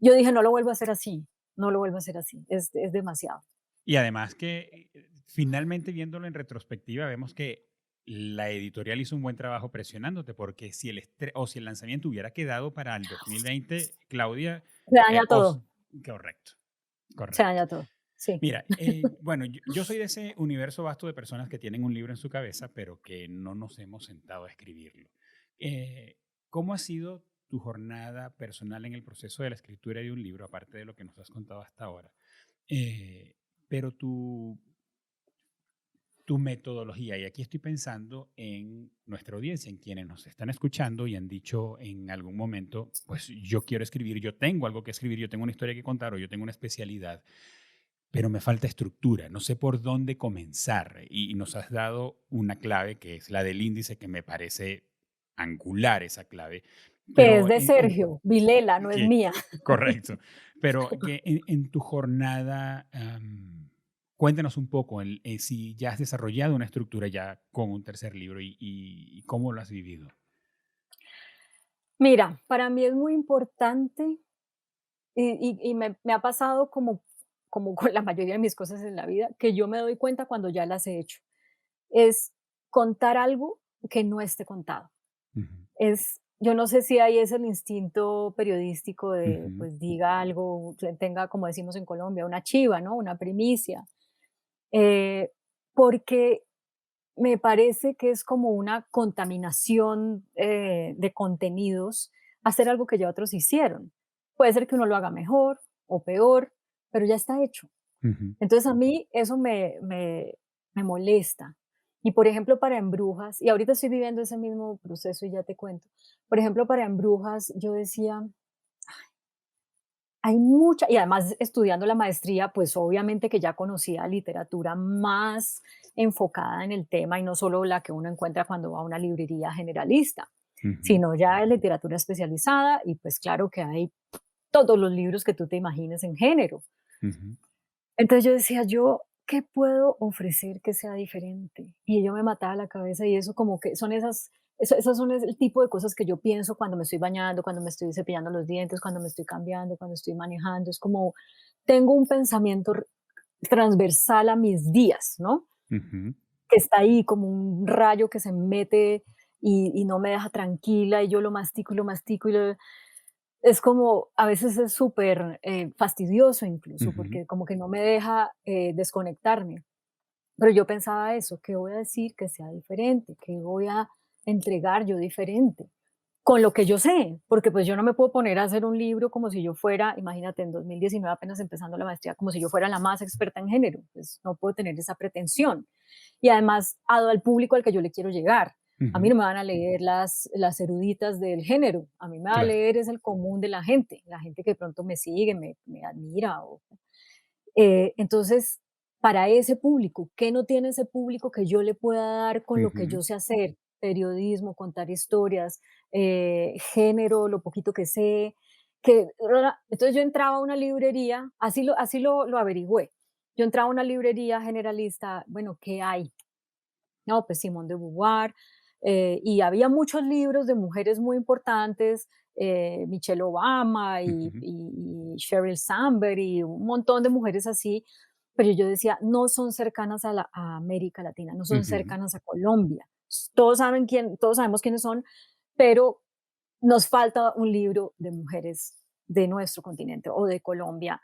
yo dije, no lo vuelvo a hacer así, no lo vuelvo a hacer así, es demasiado. Y además que finalmente viéndolo en retrospectiva, vemos que la editorial hizo un buen trabajo presionándote, porque si o si el lanzamiento hubiera quedado para el 2020, Claudia, Se daña os todo, correcto, se correcto. daña todo, sí. Mira, bueno, yo soy de ese universo vasto de personas que tienen un libro en su cabeza, pero que no nos hemos sentado a escribirlo. Eh, ¿Cómo ha sido tu jornada personal en el proceso de la escritura de un libro, aparte de lo que nos has contado hasta ahora? Eh, pero tu metodología, y aquí estoy pensando en nuestra audiencia, en quienes nos están escuchando y han dicho en algún momento, pues yo quiero escribir, yo tengo algo que escribir, yo tengo una historia que contar o yo tengo una especialidad, pero me falta estructura, no sé por dónde comenzar. Y nos has dado una clave que es la del índice, que me parece angular esa clave, Que es pero de Sergio Vilela, no es que mía. correcto, pero que en tu jornada, cuéntanos un poco si ya has desarrollado una estructura ya con un tercer libro y cómo lo has vivido. Mira, para mí es muy importante y me ha pasado como con la mayoría de mis cosas en la vida, que yo me doy cuenta cuando ya las he hecho. Es contar algo que no esté contado. Ujú, Yo no sé si ahí es el instinto periodístico de, ujú, pues, diga algo, que tenga, como decimos en Colombia, una chiva, ¿no? Una primicia. Eh, Porque me parece que es como una contaminación, de contenidos, hacer algo que ya otros hicieron. Puede ser que uno lo haga mejor o peor, pero ya está hecho. ujú. Entonces a mí eso me molesta. Y por ejemplo, para Embrujas, y ahorita estoy viviendo ese mismo proceso y ya te cuento. Por ejemplo, para Embrujas, yo decía, hay mucha, y además estudiando la maestría, pues obviamente que ya conocía literatura más enfocada en el tema y no solo la que uno encuentra cuando va a una librería generalista, Ujú, sino ya literatura especializada y pues claro que hay todos los libros que tú te imagines en género. ujú, Entonces yo decía, yo, ¿qué puedo ofrecer que sea diferente? Y yo me mataba la cabeza y eso como que son esas son el tipo de cosas que yo pienso cuando me estoy bañando, cuando me estoy cepillando los dientes, cuando me estoy cambiando, cuando estoy manejando. Es como, tengo un pensamiento transversal a mis días, ¿no? ujú, Que está ahí como un rayo que se mete y no me deja tranquila y yo lo mastico y lo mastico es como, a veces es súper, fastidioso incluso, ujú. porque como que no me deja, desconectarme. Pero yo pensaba eso, ¿qué voy a decir que sea diferente? ¿Qué voy a entregar yo diferente? Con lo que yo sé, porque pues yo no me puedo poner a hacer un libro como si yo fuera, imagínate, en 2019 apenas empezando la maestría, como si yo fuera la más experta en género, pues no puedo tener esa pretensión. Y además, al público al que yo le quiero llegar. A mí Ujú, no me van a leer las eruditas del género, a mí me va a claro. leer es el común de la gente que de pronto me sigue, me admira. Entonces, para ese público, ¿qué no tiene ese público que yo le pueda dar con lo que Ujú, yo sé hacer? Periodismo, contar historias, género, lo poquito que sé. Entonces yo entraba a una librería, así lo averigüé. Yo entraba a una librería generalista, bueno, ¿qué hay? No, pues Simone de Beauvoir, y había muchos libros de mujeres muy importantes, Michelle Obama ujú, y Sheryl Sandberg y un montón de mujeres así, pero yo decía, no son cercanas a América Latina, no son ujú. cercanas a Colombia. Todos sabemos quiénes son, pero nos falta un libro de mujeres de nuestro continente o de Colombia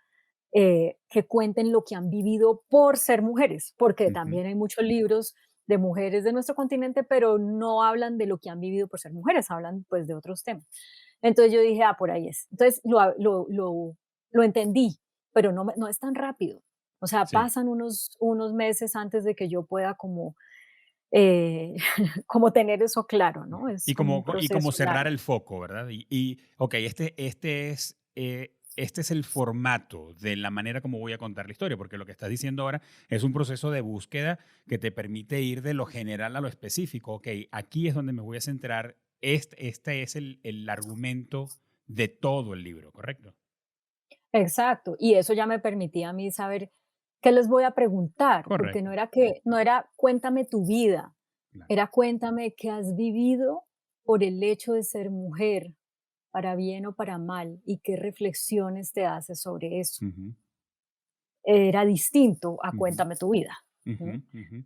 que cuenten lo que han vivido por ser mujeres, porque Ujú. también hay muchos libros de mujeres de nuestro continente, pero no hablan de lo que han vivido por ser mujeres, hablan pues de otros temas. Entonces yo dije, por ahí es. Entonces lo entendí, pero no es tan rápido. O sea, Sí. pasan unos meses antes de que yo pueda eh, como tener eso claro, ¿no? Es como un Y como proceso cerrar largo. el foco, ¿verdad? Ok, este es el formato de la manera como voy a contar la historia, porque lo que estás diciendo ahora es un proceso de búsqueda que te permite ir de lo general a lo específico. Ok, aquí es donde me voy a centrar. Este es el argumento de todo el libro, ¿correcto? Exacto, y eso ya me permitía a mí saber qué les voy a preguntar, porque Correcto. no era cuéntame tu vida, Claro. era cuéntame qué has vivido por el hecho de ser mujer, para bien o para mal, y qué reflexiones te haces sobre eso. Ujú, Era distinto a ujú, cuéntame tu vida, ujú, ¿no? ujú.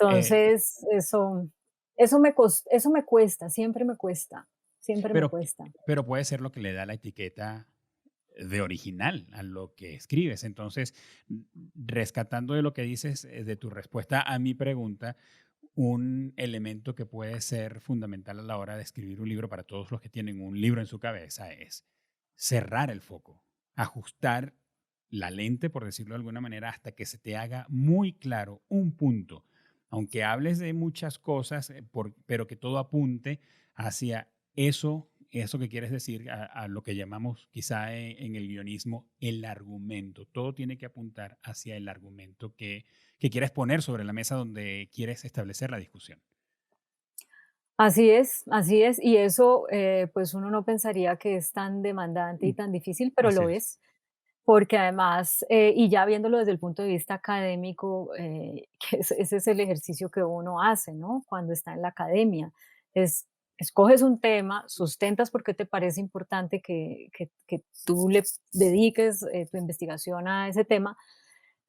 Eh, Entonces, eso me cuesta, siempre me pero, cuesta. pero puede ser lo que le da la etiqueta de original a lo que escribes. Entonces, rescatando de lo que dices, de tu respuesta a mi pregunta, un elemento que puede ser fundamental a la hora de escribir un libro para todos los que tienen un libro en su cabeza es cerrar el foco, ajustar la lente, por decirlo de alguna manera, hasta que se te haga muy claro un punto. Aunque hables de muchas cosas, pero que todo apunte hacia eso que quieres decir, a lo que llamamos quizá en el guionismo el argumento. Todo tiene que apuntar hacia el argumento que quieres poner sobre la mesa donde quieres establecer la discusión. Así es, y eso, pues uno no pensaría que es tan demandante y Mm, tan difícil, pero así lo es. es, porque además, y ya viéndolo desde el punto de vista académico, que ese es el ejercicio que uno hace, ¿no? Cuando está en la academia, es escoges un tema, sustentas por qué te parece importante que tú le dediques tu investigación a ese tema,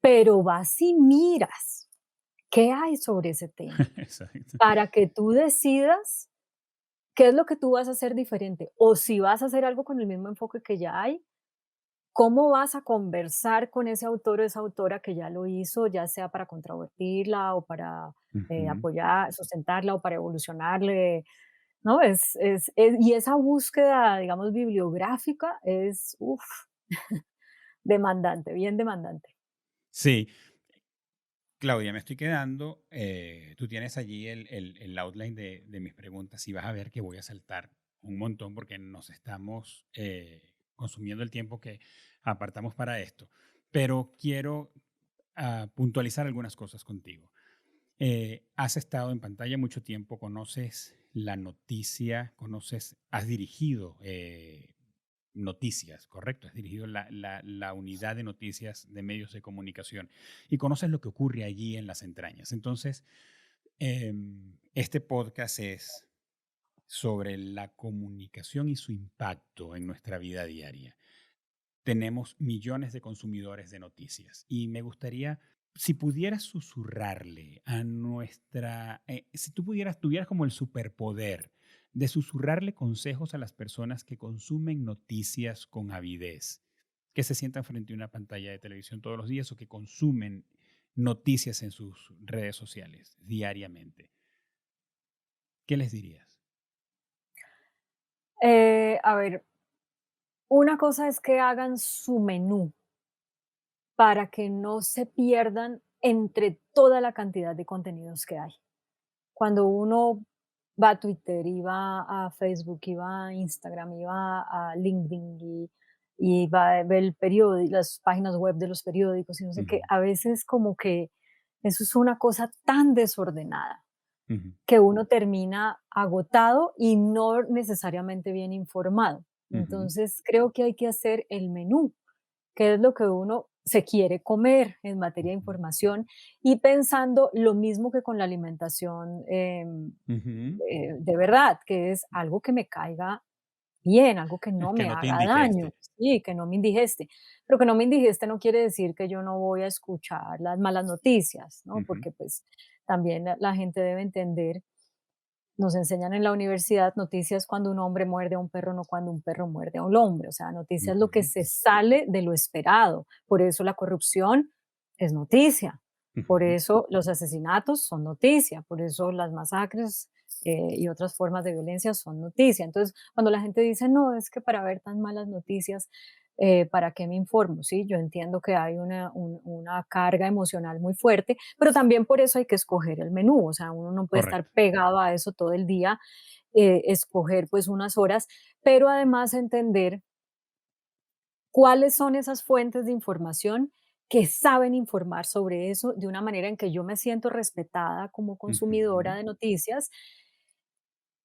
pero vas y miras qué hay sobre ese tema Exacto. para que tú decidas qué es lo que tú vas a hacer diferente, o si vas a hacer algo con el mismo enfoque que ya hay, cómo vas a conversar con ese autor o esa autora que ya lo hizo, ya sea para controvertirla o para Ujú. apoyar, sustentarla o para evolucionarle, ¿no? Y esa búsqueda, digamos, bibliográfica es, demandante, bien demandante. Sí, Claudia, me estoy quedando. Tú tienes allí el outline de mis preguntas y vas a ver que voy a saltar un montón porque nos estamos consumiendo el tiempo que apartamos para esto. Pero quiero puntualizar algunas cosas contigo. Has estado en pantalla mucho tiempo, conoces la noticia, has dirigido noticias, ¿correcto? Has dirigido la unidad de noticias de medios de comunicación y conoces lo que ocurre allí en las entrañas. Entonces, este podcast es sobre la comunicación y su impacto en nuestra vida diaria. Tenemos millones de consumidores de noticias y me gustaría, si pudieras susurrarle a si tú tuvieras como el superpoder de susurrarle consejos a las personas que consumen noticias con avidez, que se sientan frente a una pantalla de televisión todos los días o que consumen noticias en sus redes sociales diariamente, ¿qué les dirías? A ver, una cosa es que hagan su menú para que no se pierdan entre toda la cantidad de contenidos que hay. Cuando uno va a Twitter, y va a Facebook, y va a Instagram, y va a LinkedIn, y va a ver el periódico, las páginas web de los periódicos y no sé qué. Ujú, A veces como que eso es una cosa tan desordenada ujú, que uno termina agotado y no necesariamente bien informado. ujú. Entonces, creo que hay que hacer el menú, qué es lo que uno se quiere comer en materia de Ujú, información, y pensando lo mismo que con la alimentación, ujú. de verdad, que es algo que me caiga bien, algo que no Que me no te haga daño, indigeste. sí, que no me indigeste. Pero que no me indigeste no quiere decir que yo no voy a escuchar las malas noticias, ¿no? Ujú, Porque pues también la gente debe entender, nos enseñan en la universidad, noticias cuando un hombre muerde a un perro, no cuando un perro muerde a un hombre. O sea, noticias lo que ujú, se sale de lo esperado. Por eso la corrupción es noticia. Por ujú. eso los asesinatos son noticia. Por eso las masacres y otras formas de violencia son noticia. Entonces, cuando la gente dice, no, es que para ver tan malas noticias, ¿para qué me informo? Sí, yo entiendo que hay una carga emocional muy fuerte, pero también por eso hay que escoger el menú. O sea, uno no puede estar Correcto. pegado a eso todo el día, escoger pues unas horas, pero además entender cuáles son esas fuentes de información que saben informar sobre eso de una manera en que yo me siento respetada como consumidora Ujú. de noticias.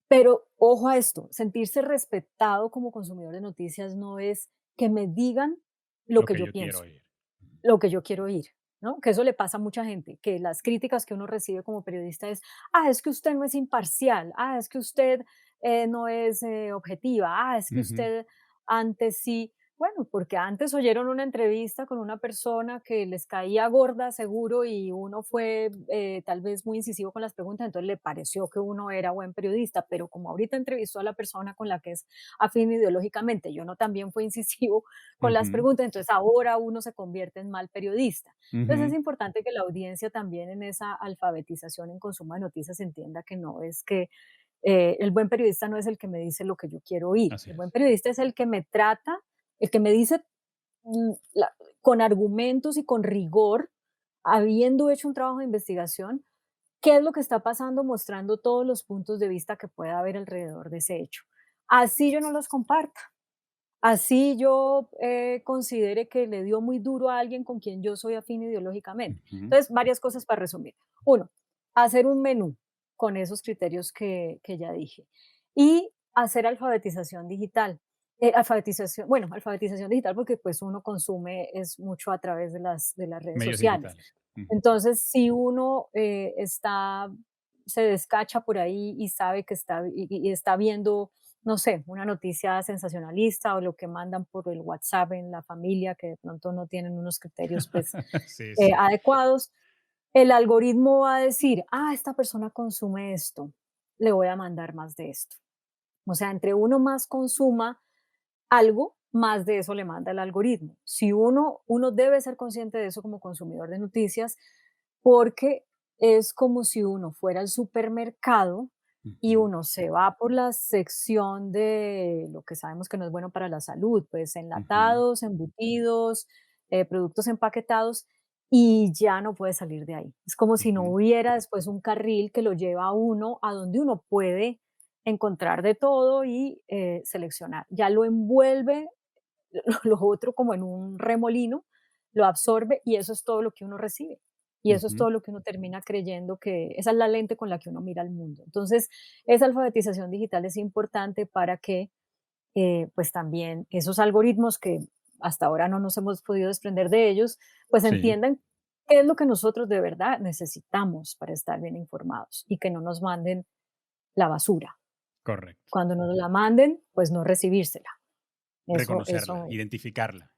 Pero ojo a esto, sentirse respetado como consumidor de noticias no es que me digan lo Lo que que yo yo quiero pienso, oír. Ujú. lo que yo quiero oír, ¿no? Que eso le pasa a mucha gente, que las críticas que uno recibe como periodista es, es que usted no es imparcial, es que usted no es objetiva, es que Ujú. usted antes sí. Bueno, porque antes oyeron una entrevista con una persona que les caía gorda seguro, y uno fue tal vez muy incisivo con las preguntas, entonces le pareció que uno era buen periodista, pero como ahorita entrevistó a la persona con la que es afín ideológicamente, y uno también fue incisivo con las Ujú. preguntas, entonces ahora uno se convierte en mal periodista. Entonces es Ujú. importante que la audiencia también en esa alfabetización en consumo de noticias entienda que no es que el buen periodista no es el que me dice lo que yo quiero oír. Así El buen es. periodista es el que me trata, el que me dice con argumentos y con rigor, habiendo hecho un trabajo de investigación, qué es lo que está pasando, mostrando todos los puntos de vista que pueda haber alrededor de ese hecho. Así yo no los comparta. Así yo considere que le dio muy duro a alguien con quien yo soy afín ideológicamente. Ujú. Entonces, varias cosas para resumir. Uno, hacer un menú con esos criterios que ya dije. Y hacer alfabetización digital. Alfabetización digital, porque pues uno consume es mucho a través de las redes Medios sociales. digitales. Ujú. Entonces, si uno se descacha por ahí y sabe que y está viendo, no sé, una noticia sensacionalista o lo que mandan por el WhatsApp en la familia, que de pronto no tienen unos criterios pues Sí, sí. adecuados, el algoritmo va a decir, esta persona consume esto, le voy a mandar más de esto. O sea, entre uno más consuma algo, más de eso le manda el algoritmo. Si uno debe ser consciente de eso como consumidor de noticias, porque es como si uno fuera al supermercado y Ujú. uno se va por la sección de lo que sabemos que no es bueno para la salud, pues Ujú. enlatados, embutidos, productos empaquetados, y ya no puede salir de ahí. Es como si no Ujú. hubiera después un carril que lo lleva a uno a donde uno puede encontrar de todo y seleccionar. Ya lo envuelve lo otro como en un remolino, lo absorbe, y eso es todo lo que uno recibe. Y eso es Ujú. todo lo que uno termina creyendo, que esa es la lente con la que uno mira el mundo. Entonces, esa alfabetización digital es importante para que pues también esos algoritmos que hasta ahora no nos hemos podido desprender de ellos, pues Sí, entiendan qué es lo que nosotros de verdad necesitamos para estar bien informados, y que no nos manden la basura. correcto. Cuando nos la manden, pues no recibírsela. Reconocerla, Eso, identificarla.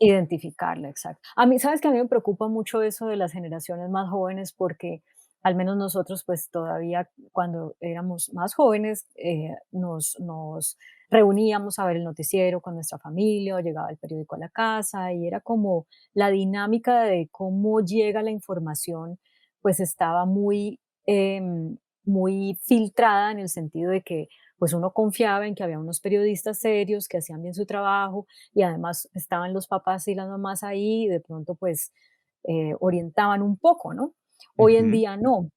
identificarla, exacto. A mí, ¿sabes que a mí me preocupa mucho eso de las generaciones más jóvenes? Porque al menos nosotros, pues todavía cuando éramos más jóvenes, nos reuníamos a ver el noticiero con nuestra familia, o llegaba el periódico a la casa, y era como la dinámica de cómo llega la información, pues estaba muy filtrada, en el sentido de que pues uno confiaba en que había unos periodistas serios que hacían bien su trabajo, y además estaban los papás y las mamás ahí, y de pronto pues orientaban un poco, ¿no? Hoy en Ujú. día no.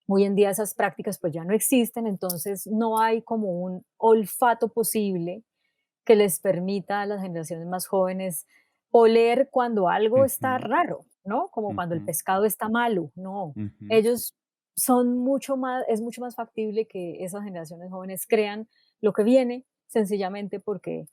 Hoy en día esas prácticas pues ya no existen, entonces no hay como un olfato posible que les permita a las generaciones más jóvenes oler cuando algo está Ujú, raro, ¿no? Como cuando el ujú, pescado está malo, no. ujú. Ellos son mucho más, es mucho más factible que esas generaciones jóvenes crean lo que viene, sencillamente porque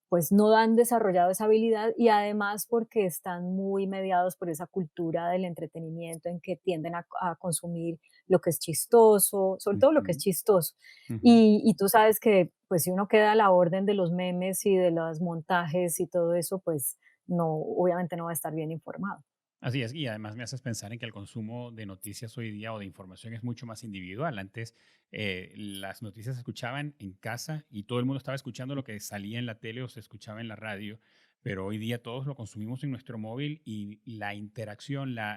pues no han desarrollado esa habilidad y además porque están muy mediados por esa cultura del entretenimiento en que tienden a consumir lo que es chistoso, sobre todo lo que es Ujú, chistoso. ujú. Y tú sabes que pues si uno queda a la orden de los memes y de los montajes y todo eso, pues no, obviamente no va a estar bien informado. Así es, y además me haces pensar en que el consumo de noticias hoy día o de información es mucho más individual. Antes las noticias se escuchaban en casa y todo el mundo estaba escuchando lo que salía en la tele o se escuchaba en la radio, pero hoy día todos lo consumimos en nuestro móvil y la interacción, la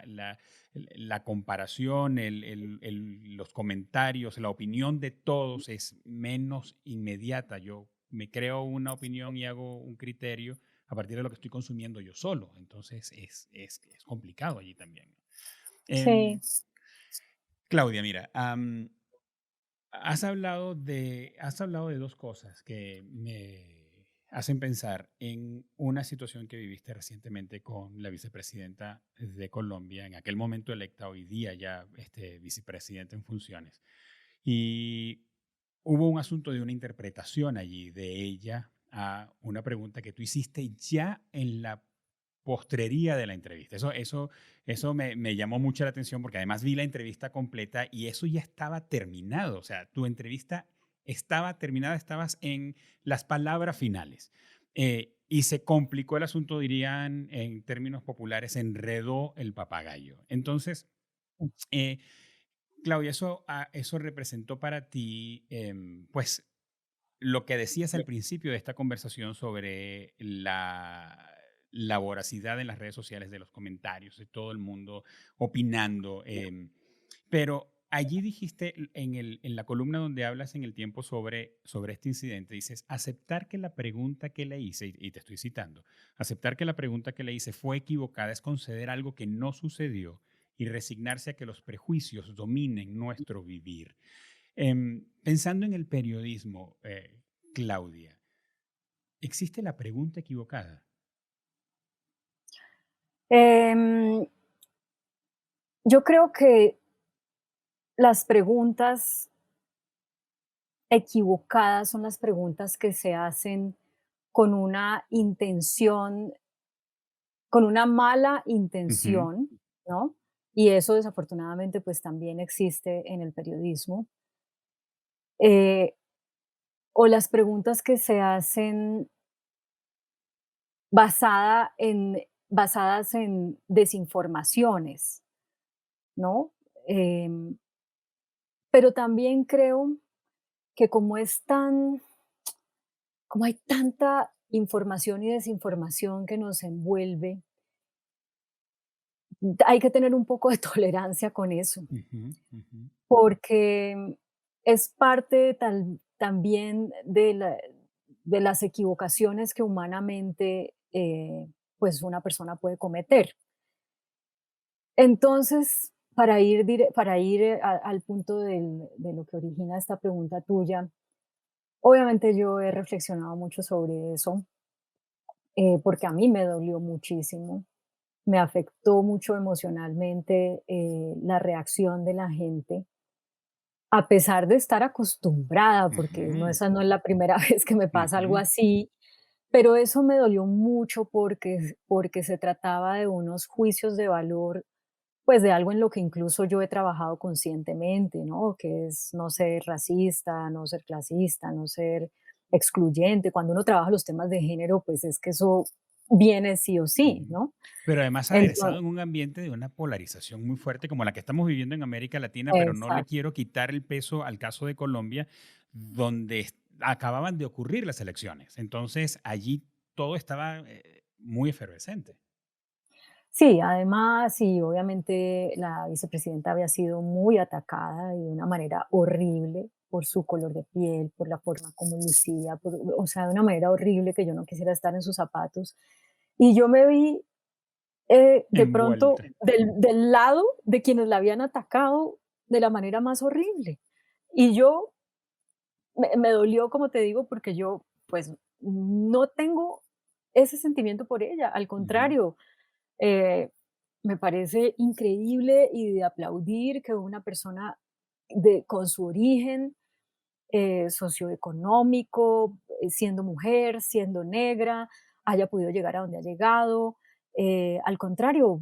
comparación, los comentarios, la opinión de todos es menos inmediata. Yo me creo una opinión y hago un criterio a partir de lo que estoy consumiendo yo solo. Entonces es complicado allí también. Sí. Em, Claudia, mira, has hablado de dos cosas que me hacen pensar en una situación que viviste recientemente con la vicepresidenta de Colombia, en aquel momento electa, hoy día ya vicepresidenta en funciones. Y hubo un asunto de una interpretación allí de ella a una pregunta que tú hiciste ya en la postrería de la entrevista. Eso me llamó mucho la atención porque además vi la entrevista completa y eso ya estaba terminado. O sea, tu entrevista estaba terminada, estabas en las palabras finales. Y se complicó el asunto, dirían en términos populares, se enredó el papagayo. Entonces, eh, Claudia, eso representó para ti, pues, lo que decías al principio de esta conversación sobre la voracidad en las redes sociales de los comentarios, de todo el mundo opinando. Pero allí dijiste en la columna donde hablas en El Tiempo sobre este incidente, dices, aceptar que la pregunta que le hice, y te estoy citando, aceptar que la pregunta que le hice fue equivocada es conceder algo que no sucedió y resignarse a que los prejuicios dominen nuestro vivir. Pensando en el periodismo, Claudia, ¿existe la pregunta equivocada? Em, yo creo que las preguntas equivocadas son las preguntas que se hacen con una intención, con una mala Ujú, intención, ¿no? Y eso desafortunadamente pues también existe en el periodismo. Eh, o las preguntas que se hacen basada en, basadas en desinformaciones, ¿no? Em, pero también creo que como hay tanta información y desinformación que nos envuelve, hay que tener un poco de tolerancia con eso, ujú, ujú, porque es parte también de las equivocaciones que humanamente pues una persona puede cometer. Entonces, para ir al punto de lo que origina esta pregunta tuya, obviamente yo he reflexionado mucho sobre eso, porque a mí me dolió muchísimo. Me afectó mucho emocionalmente, la reacción de la gente, a pesar de estar acostumbrada, porque no, ujú, esa no es la primera vez que me pasa algo ujú. así, pero eso me dolió mucho porque se trataba de unos juicios de valor, pues, de algo en lo que incluso yo he trabajado conscientemente, ¿no? Que es no ser racista, no ser clasista, no ser excluyente. Cuando uno trabaja los temas de género, pues, es que eso viene sí o sí, Ujú. ¿no? Pero además aderezado Entonces en un ambiente de una polarización muy fuerte como la que estamos viviendo en América Latina, pero no le exacto. quiero quitar el peso al caso de Colombia, donde acababan de ocurrir las elecciones. Entonces allí todo estaba muy efervescente. Sí, además, y obviamente la vicepresidenta había sido muy atacada y de una manera horrible por su color de piel, por la forma como lucía, o sea, de una manera horrible que yo no quisiera estar en sus zapatos. Y yo me vi de pronto Envuelta. del lado de quienes la habían atacado de la manera más horrible. Y yo me dolió, como te digo, porque yo, pues, no tengo ese sentimiento por ella, al Ujú, contrario, eh, me parece increíble y de aplaudir que una persona con su origen socioeconómico, siendo mujer, siendo negra, haya podido llegar a donde ha llegado. Al contrario,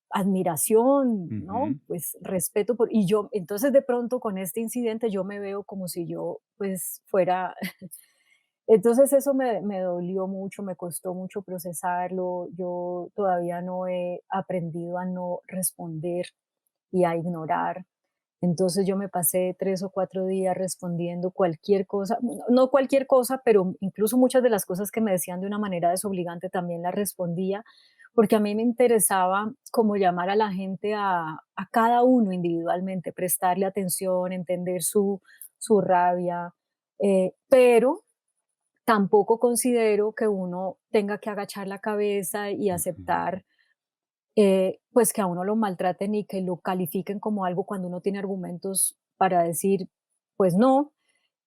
admiración, ¿no? ujú. Pues respeto por... Y yo, entonces de pronto con este incidente yo me veo como si yo pues fuera... Entonces eso me dolió mucho, me costó mucho procesarlo. Yo todavía no he aprendido a no responder y a ignorar. Entonces yo me pasé 3 o 4 días respondiendo cualquier cosa, no cualquier cosa, pero incluso muchas de las cosas que me decían de una manera desobligante también las respondía, porque a mí me interesaba como llamar a la gente a cada uno individualmente, prestarle atención, entender su rabia, pero tampoco considero que uno tenga que agachar la cabeza y Ujú. aceptar pues que a uno lo maltraten y que lo califiquen como algo cuando uno tiene argumentos para decir, pues no.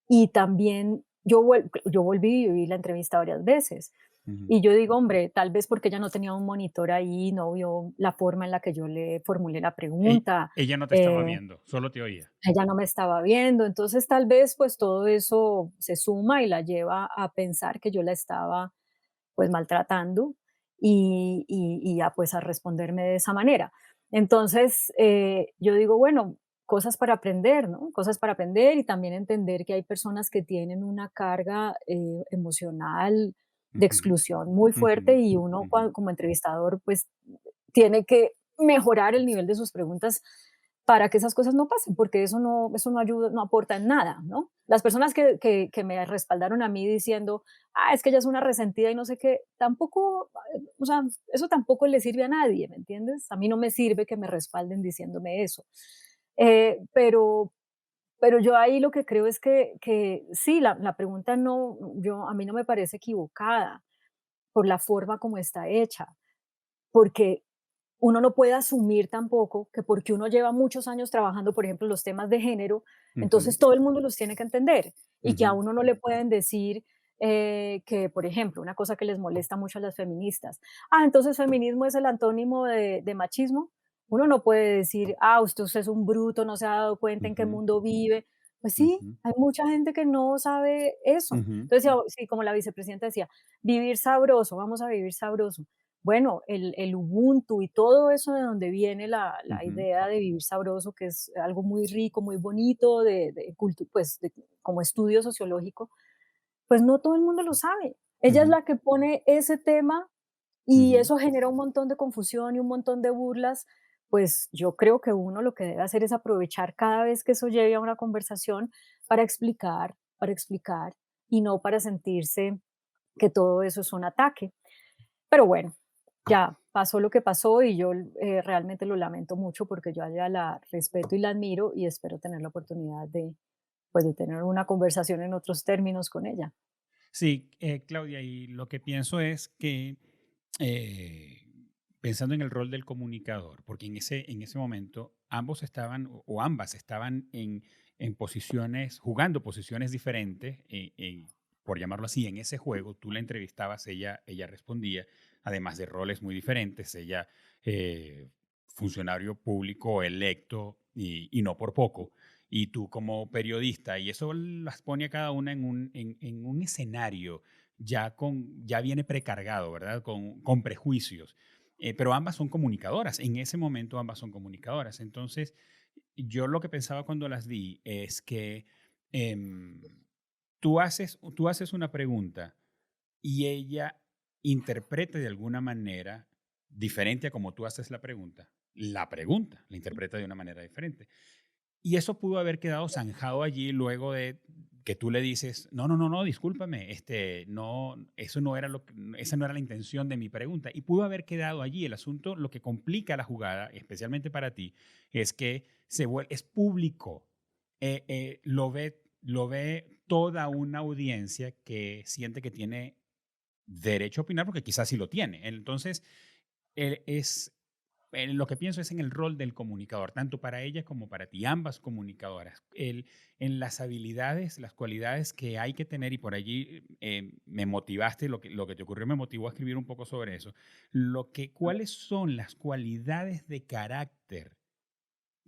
Y también yo volví y vi la entrevista varias veces. Ujú. Y yo digo, hombre, tal vez porque ella no tenía un monitor ahí, no vio la forma en la que yo le formulé la pregunta, Ella no te estaba eh, viendo, solo te oía. ella no me estaba viendo. Entonces tal vez pues todo eso se suma y la lleva a pensar que yo la estaba pues maltratando y a pues a responderme de esa manera. Entonces, yo digo, bueno, cosas para aprender, ¿no? Cosas para aprender y también entender que hay personas que tienen una carga emocional de Ujú, exclusión muy ujú, fuerte y uno ujú, como entrevistador pues tiene que mejorar el nivel de sus preguntas para que esas cosas no pasen, porque eso no ayuda, no aporta en nada, ¿no? Las personas que me respaldaron a mí diciendo, es que ella es una resentida y no sé qué, tampoco, o sea, eso tampoco le sirve a nadie, ¿me entiendes? A mí no me sirve que me respalden diciéndome eso. Pero yo ahí lo que creo es que sí, la pregunta no, a mí no me parece equivocada por la forma como está hecha, porque uno no puede asumir tampoco que porque uno lleva muchos años trabajando, por ejemplo, los temas de género, ujú, entonces todo el mundo los tiene que entender y que a ujú, uno no le pueden decir que, por ejemplo, una cosa que les molesta mucho a las feministas, entonces feminismo es el antónimo de machismo. Uno no puede decir, usted es un bruto, no se ha dado cuenta en qué ujú, mundo vive. Pues sí, ujú, hay mucha gente que no sabe eso. ujú, Entonces, sí, como la vicepresidenta decía, vivir sabroso, vamos a vivir sabroso. Bueno, el Ubuntu y todo eso de donde viene la ujú, idea de vivir sabroso, que es algo muy rico, muy bonito, pues, como estudio sociológico, pues no todo el mundo lo sabe. Ella es ujú, la que pone ese tema y ujú, eso genera un montón de confusión y un montón de burlas. Pues yo creo que uno lo que debe hacer es aprovechar cada vez que eso lleve a una conversación para explicar y no para sentirse que todo eso es un ataque. Pero bueno, ya pasó lo que pasó y yo realmente lo lamento mucho porque yo a ella la respeto y la admiro y espero tener la oportunidad pues, de tener una conversación en otros términos con ella. Sí, Claudia, y lo que pienso es que eh, pensando en el rol del comunicador, porque en ese momento ambos estaban o ambas estaban en posiciones, jugando posiciones diferentes, por llamarlo así, en ese juego, tú la entrevistabas, ella respondía, además de roles muy diferentes, ella funcionario público electo y no por poco, y tú como periodista, y eso las pone a cada una en un escenario ya viene precargado, ¿verdad? Con prejuicios. Pero ambas son comunicadoras, en ese momento ambas son comunicadoras. Entonces, yo lo que pensaba cuando las vi es que em, tú haces una pregunta y ella interpreta de alguna manera diferente a como tú haces la pregunta la interpreta de una manera diferente. Y eso pudo haber quedado zanjado allí luego de que tú le dices, no, no, no, no, discúlpame, no, eso no era esa no era la intención de mi pregunta. Y pudo haber quedado allí. El asunto, lo que complica la jugada, especialmente para ti, es que es público. Lo ve toda una audiencia que siente que tiene derecho a opinar porque quizás sí lo tiene. Entonces, es, lo que pienso es en el rol del comunicador, tanto para ella como para ti, ambas comunicadoras. En las habilidades, las cualidades que hay que tener, y por allí me motivaste, lo que te ocurrió me motivó a escribir un poco sobre eso. ¿Cuáles son las cualidades de carácter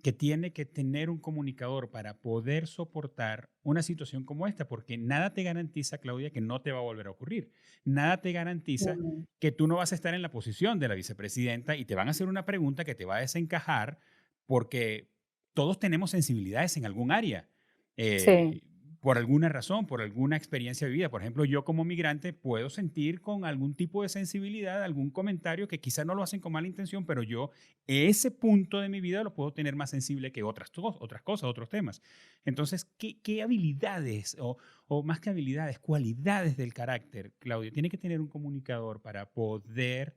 que tiene que tener un comunicador para poder soportar una situación como esta? Porque nada te garantiza, Claudia, que no te va a volver a ocurrir. Nada te garantiza Mm, que tú no vas a estar en la posición de la vicepresidenta y te van a hacer una pregunta que te va a desencajar, porque todos tenemos sensibilidades en algún área. sí, eh, por alguna razón, por alguna experiencia vivida. Por ejemplo, yo como migrante puedo sentir con algún tipo de sensibilidad algún comentario que quizá no lo hacen con mala intención, pero yo ese punto de mi vida lo puedo tener más sensible que otras cosas, otros temas. Entonces, ¿qué habilidades o más que habilidades, cualidades del carácter, Claudio, tiene que tener un comunicador para poder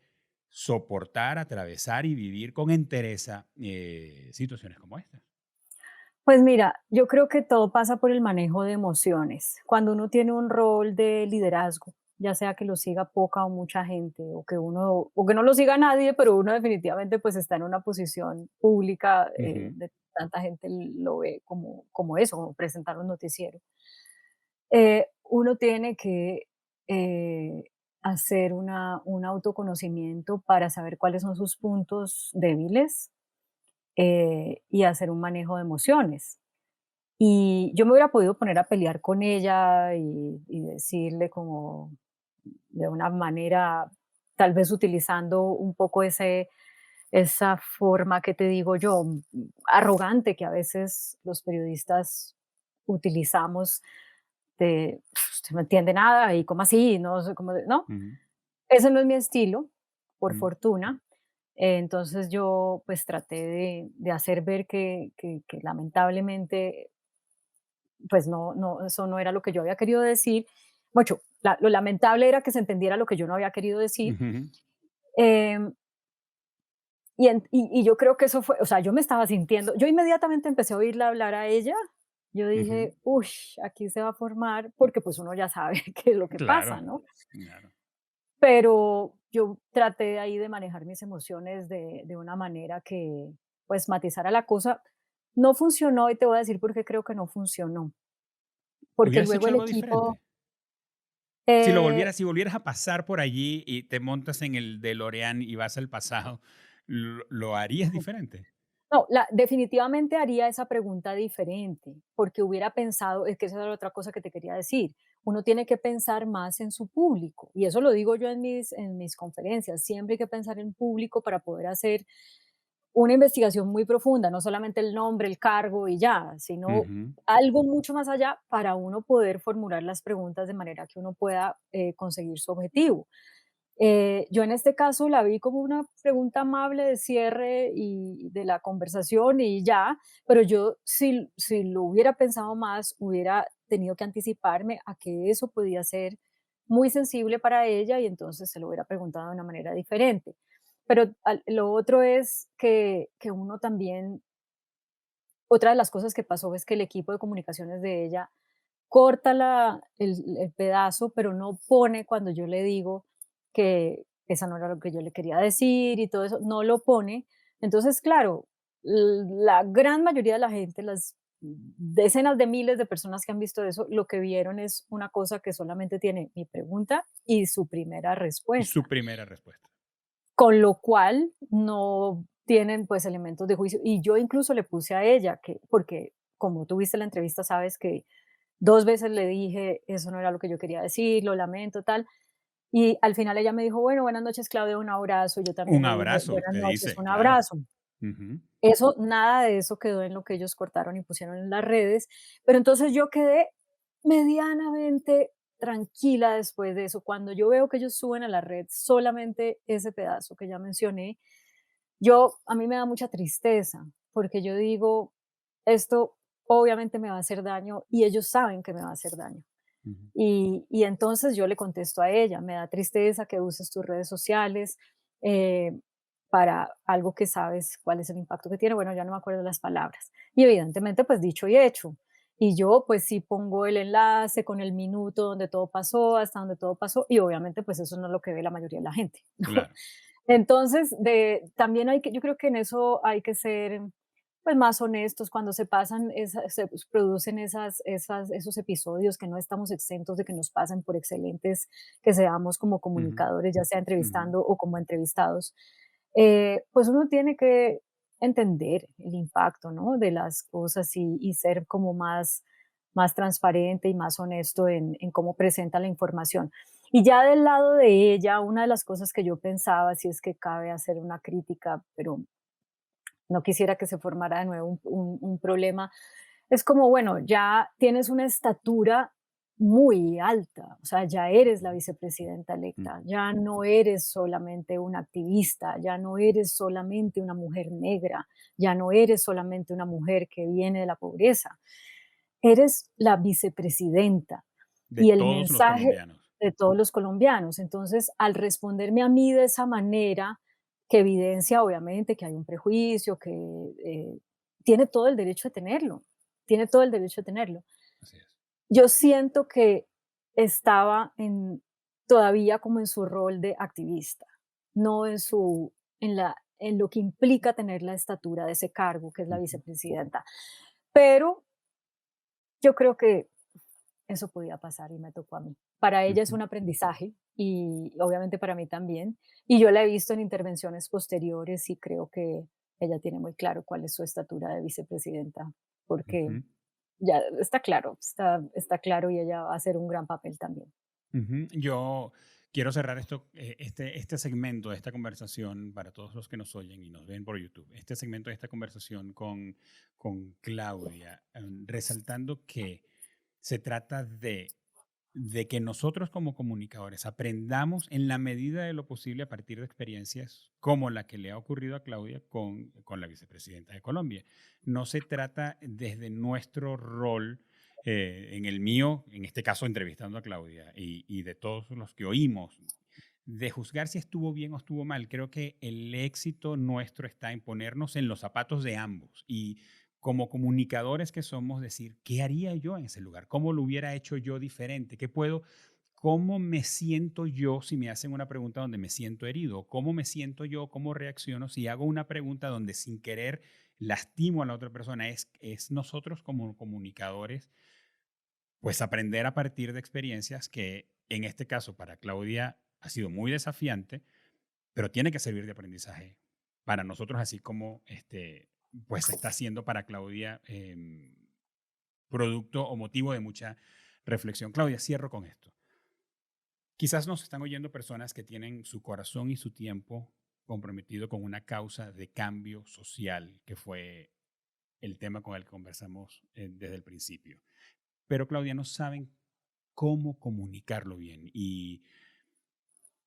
soportar, atravesar y vivir con entereza situaciones como esta? pues mira, yo creo que todo pasa por el manejo de emociones. Cuando uno tiene un rol de liderazgo, ya sea que lo siga poca o mucha gente, o que no lo siga nadie, pero uno definitivamente pues está en una posición pública, Ujú. de tanta gente lo ve como eso, como presentar un noticiero. Uno tiene que eh, hacer un autoconocimiento para saber cuáles son sus puntos débiles, y hacer un manejo de emociones. Y yo me hubiera podido poner a pelear con ella y decirle como de una manera, tal vez utilizando un poco esa forma que te digo yo, arrogante, que a veces los periodistas utilizamos de: "Usted no entiende nada y cómo así, no sé cómo", ¿no? Ujú. Ese no es mi estilo, por Mm. fortuna. Entonces yo pues traté de hacer ver que lamentablemente pues no, eso no era lo que yo había querido decir. Mucho, lo lamentable era que se entendiera lo que yo no había querido decir. Ujú. Em, y yo creo que eso fue, o sea, yo me estaba sintiendo, yo inmediatamente empecé a oírla hablar a ella. Yo Ujú. dije, uy, aquí se va a formar, porque pues uno ya sabe qué es lo que pasa, Claro, ¿no? claro. Pero yo traté ahí de manejar mis emociones de una manera que pues matizara la cosa. No funcionó y te voy a decir por qué creo que no funcionó. Porque ¿Hubieras luego hecho el algo equipo, diferente? eh, Si volvieras a pasar por allí y te montas en el DeLorean y vas al pasado, ¿lo harías diferente? no, definitivamente haría esa pregunta diferente, porque hubiera pensado, es que esa era la otra cosa que te quería decir, uno tiene que pensar más en su público, y eso lo digo yo en mis conferencias, siempre hay que pensar en público para poder hacer una investigación muy profunda, no solamente el nombre, el cargo y ya, sino Ujú. algo mucho más allá para uno poder formular las preguntas de manera que uno pueda conseguir su objetivo. Yo en este caso la vi como una pregunta amable de cierre y de la conversación y ya, pero yo si lo hubiera pensado más, hubiera tenido que anticiparme a que eso podía ser muy sensible para ella y entonces se lo hubiera preguntado de una manera diferente. Pero lo otro es que uno también, otra de las cosas que pasó es que el equipo de comunicaciones de ella corta el pedazo, pero no pone cuando yo le digo que esa no era lo que yo le quería decir y todo eso, no lo pone. Entonces, claro, la gran mayoría de la gente, las decenas de miles de personas que han visto eso, lo que vieron es una cosa que solamente tiene mi pregunta y su primera Y su respuesta, primera respuesta. con lo cual no tienen pues elementos de juicio. Y yo incluso le puse a ella que, porque como tú viste la entrevista, sabes que 2 veces le dije: "Eso no era lo que yo quería decir, lo lamento", tal. Y al final ella me dijo: "Bueno, buenas noches, Claudia, un abrazo". Yo también Un le dije: abrazo, "Buenas te noches, dice, un claro. abrazo". Ujú. Eso, nada de eso quedó en lo que ellos cortaron y pusieron en las redes, pero entonces yo quedé medianamente tranquila después de eso. Cuando yo veo que ellos suben a la red solamente ese pedazo que ya mencioné, a mí me da mucha tristeza, porque yo digo: "Esto obviamente me va a hacer daño y ellos saben que me va a hacer daño". Ujú. Y entonces yo le contesto a ella: "Me da tristeza que uses tus redes sociales, eh, para algo que sabes cuál es el impacto que tiene". Bueno, ya no me acuerdo las palabras. Y evidentemente, pues dicho y hecho. Y yo, pues sí pongo el enlace con el minuto donde todo pasó, hasta donde todo pasó, y obviamente, pues eso no es lo que ve la mayoría de la gente, ¿no? Claro. Entonces, también yo creo que en eso hay que ser, pues, más honestos cuando se pasan, se producen esos episodios que no estamos exentos de que nos pasen, por excelentes que seamos como Ujú, comunicadores, ya sea ujú. entrevistando o como entrevistados. Pues uno tiene que entender el impacto, ¿no? De las cosas y ser como más transparente y más honesto en cómo presenta la información. Y ya del lado de ella, una de las cosas que yo pensaba, si es que cabe hacer una crítica, pero no quisiera que se formara de nuevo un problema, es como, bueno, ya tienes una estatura muy alta, o sea, ya eres la vicepresidenta Mm, electa, ya no eres solamente una activista, ya no eres solamente una mujer negra, ya no eres solamente una mujer que viene de la pobreza, eres la vicepresidenta de y el todos los mensaje colombianos. de todos los colombianos. Entonces, al responderme a mí de esa manera, que evidencia obviamente que hay un prejuicio, que tiene todo el derecho de tenerlo, tiene todo el derecho de tenerlo. Así es. Yo siento que estaba todavía como en su rol de activista, no en lo que implica tener la estatura de ese cargo, que es la Ujú, vicepresidenta. Pero yo creo que eso podía pasar y me tocó a mí. Para ella es ujú. un aprendizaje y obviamente para mí también. Y yo la he visto en intervenciones posteriores y creo que ella tiene muy claro cuál es su estatura de vicepresidenta, porque Ujú, ya está claro, está claro y ella va a hacer un gran papel también. ujú. Yo quiero cerrar este segmento de esta conversación para todos los que nos oyen y nos ven por YouTube. Este segmento de esta conversación con Claudia, resaltando que se trata de que nosotros como comunicadores aprendamos en la medida de lo posible a partir de experiencias como la que le ha ocurrido a Claudia con la vicepresidenta de Colombia. No se trata desde nuestro rol, en el mío, en este caso entrevistando a Claudia, y de todos los que oímos, de juzgar si estuvo bien o estuvo mal. Creo que el éxito nuestro está en ponernos en los zapatos de ambos y como comunicadores que somos, decir, ¿qué haría yo en ese lugar? ¿Cómo lo hubiera hecho yo diferente? ¿Cómo me siento yo si me hacen una pregunta donde me siento herido? ¿Cómo me siento yo? ¿Cómo reacciono si hago una pregunta donde sin querer lastimo a la otra persona? Es nosotros como comunicadores, pues aprender a partir de experiencias que en este caso para Claudia ha sido muy desafiante, pero tiene que servir de aprendizaje para nosotros, así como pues está siendo para Claudia producto o motivo de mucha reflexión. Claudia, cierro con esto. Quizás nos están oyendo personas que tienen su corazón y su tiempo comprometido con una causa de cambio social, que fue el tema con el que conversamos desde el principio. Pero Claudia, no saben cómo comunicarlo bien. Y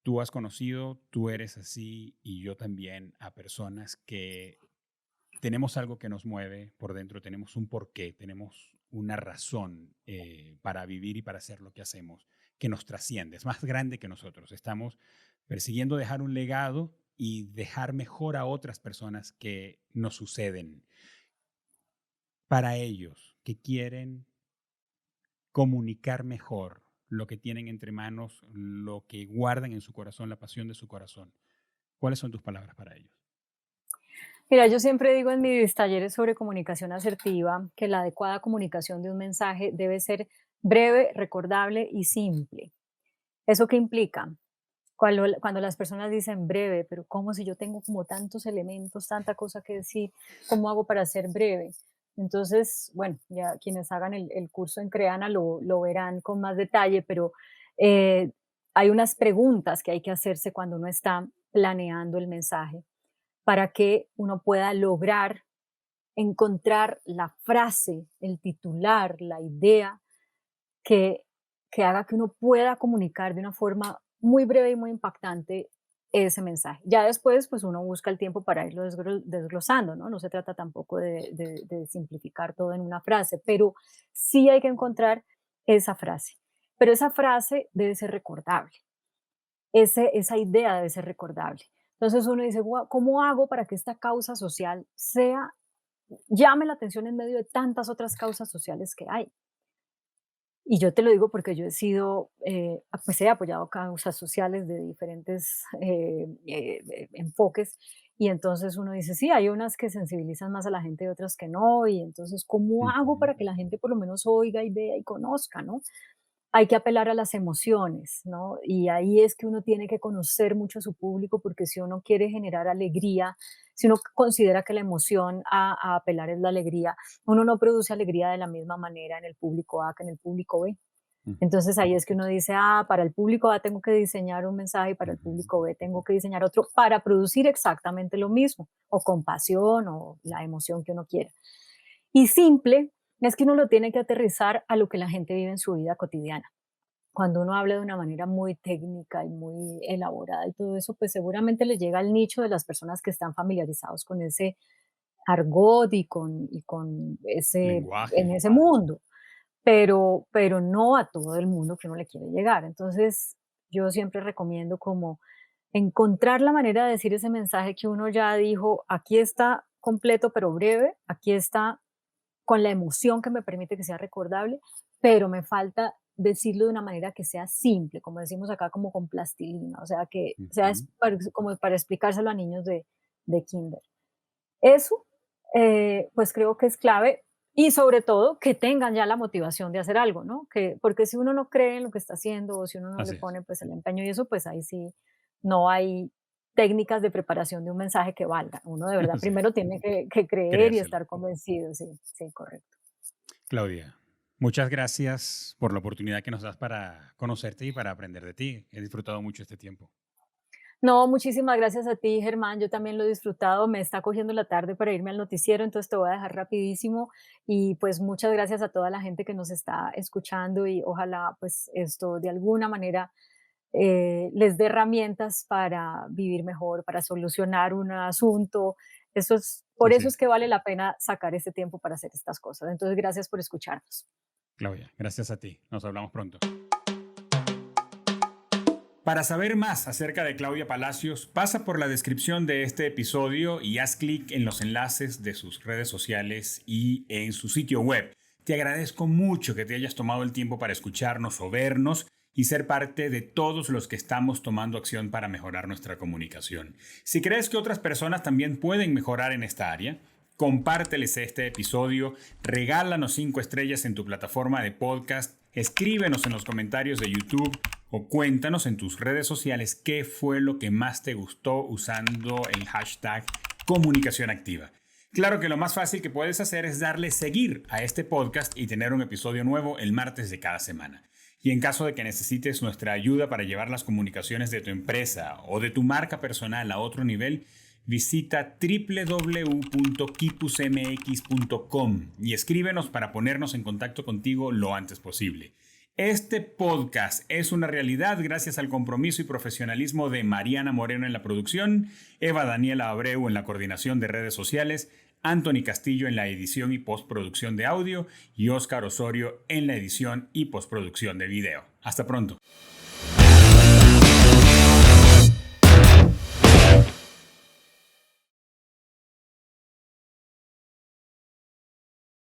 tú has conocido, tú eres así y yo también, a personas que tenemos algo que nos mueve por dentro, tenemos un porqué, tenemos una razón para vivir y para hacer lo que hacemos, que nos trasciende, es más grande que nosotros. Estamos persiguiendo dejar un legado y dejar mejor a otras personas que nos suceden. Para ellos, que quieren comunicar mejor lo que tienen entre manos, lo que guardan en su corazón, la pasión de su corazón. ¿Cuáles son tus palabras para ellos? Mira, yo siempre digo en mis talleres sobre comunicación asertiva que la adecuada comunicación de un mensaje debe ser breve, recordable y simple. ¿Eso qué implica? Cuando las personas dicen breve, pero ¿cómo si yo tengo como tantos elementos, tanta cosa que decir? ¿Cómo hago para ser breve? Entonces, bueno, ya quienes hagan el curso en Creana lo verán con más detalle, pero eh, hay unas preguntas que hay que hacerse cuando uno está planeando el mensaje para que uno pueda lograr encontrar la frase, el titular, la idea que, que haga que uno pueda comunicar de una forma muy breve y muy impactante ese mensaje. Ya después, pues uno busca el tiempo para irlo desglosando, ¿no? No se trata tampoco de simplificar todo en una frase, pero sí hay que encontrar esa frase. Pero esa frase debe ser recordable, esa idea debe ser recordable. Entonces uno dice: "Guau, ¿cómo hago para que esta causa social llame la atención en medio de tantas otras causas sociales que hay?". Y yo te lo digo porque yo he sido, pues he apoyado causas sociales de diferentes enfoques, y entonces uno dice, sí, hay unas que sensibilizan más a la gente y otras que no, y entonces, ¿cómo hago Ujú. para que la gente por lo menos oiga y vea y conozca, ¿no? Hay que apelar a las emociones, ¿no? Y ahí es que uno tiene que conocer mucho a su público, porque si uno quiere generar alegría, si uno considera que la emoción a apelar es la alegría, uno no produce alegría de la misma manera en el público A que en el público B. Entonces Por ahí es que uno supuesto. dice, para el público A tengo que diseñar un mensaje y para el Ujú, público B ujú. tengo que diseñar otro para producir exactamente lo mismo, o compasión o la emoción que uno quiera. Y simple es que uno lo tiene que aterrizar a lo que la gente vive en su vida cotidiana. Cuando uno habla de una manera muy técnica y muy elaborada y todo eso, pues seguramente le llega al nicho de las personas que están familiarizados con ese argot y con ese, en Lenguaje. ese mundo, pero no a todo el mundo que uno le quiere llegar. Entonces, yo siempre recomiendo como encontrar la manera de decir ese mensaje que uno ya dijo, aquí está completo pero breve, aquí está con la emoción que me permite que sea recordable, pero me falta decirlo de una manera que sea simple, como decimos acá, como con plastilina, o sea, que sea Ujú. como para explicárselo a niños de kinder. Eso, pues creo que es clave y sobre todo que tengan ya la motivación de hacer algo, ¿no? Porque si uno no cree en lo que está haciendo o si uno no le Así es. pone pues el empeño y eso, pues ahí sí no hay técnicas de preparación de un mensaje que valga. Uno de verdad Así es. primero tiene que creer y Creérselo. estar convencido, sí, sí, correcto. Claudia, muchas gracias por la oportunidad que nos das para conocerte y para aprender de ti. He disfrutado mucho este tiempo. No, muchísimas gracias a ti, Germán. Yo también lo he disfrutado. Me está cogiendo la tarde para irme al noticiero, entonces te voy a dejar rapidísimo. Y pues muchas gracias a toda la gente que nos está escuchando y ojalá pues esto de alguna manera les dé herramientas para vivir mejor, para solucionar un asunto. Por Así eso es es. que vale la pena sacar ese tiempo para hacer estas cosas. Entonces, gracias por escucharnos. Claudia, gracias a ti. Nos hablamos pronto. Para saber más acerca de Claudia Palacios, pasa por la descripción de este episodio y haz clic en los enlaces de sus redes sociales y en su sitio web. Te agradezco mucho que te hayas tomado el tiempo para escucharnos o vernos y ser parte de todos los que estamos tomando acción para mejorar nuestra comunicación. Si crees que otras personas también pueden mejorar en esta área, compárteles este episodio, regálanos 5 estrellas en tu plataforma de podcast, escríbenos en los comentarios de YouTube o cuéntanos en tus redes sociales qué fue lo que más te gustó usando el hashtag comunicación activa. Claro que lo más fácil que puedes hacer es darle seguir a este podcast y tener un episodio nuevo el martes de cada semana. Y en caso de que necesites nuestra ayuda para llevar las comunicaciones de tu empresa o de tu marca personal a otro nivel, visita www.kipusmx.com y escríbenos para ponernos en contacto contigo lo antes posible. Este podcast es una realidad gracias al compromiso y profesionalismo de Mariana Moreno en la producción, Eva Daniela Abreu en la coordinación de redes sociales, Anthony Castillo en la edición y postproducción de audio y Óscar Osorio en la edición y postproducción de video. Hasta pronto.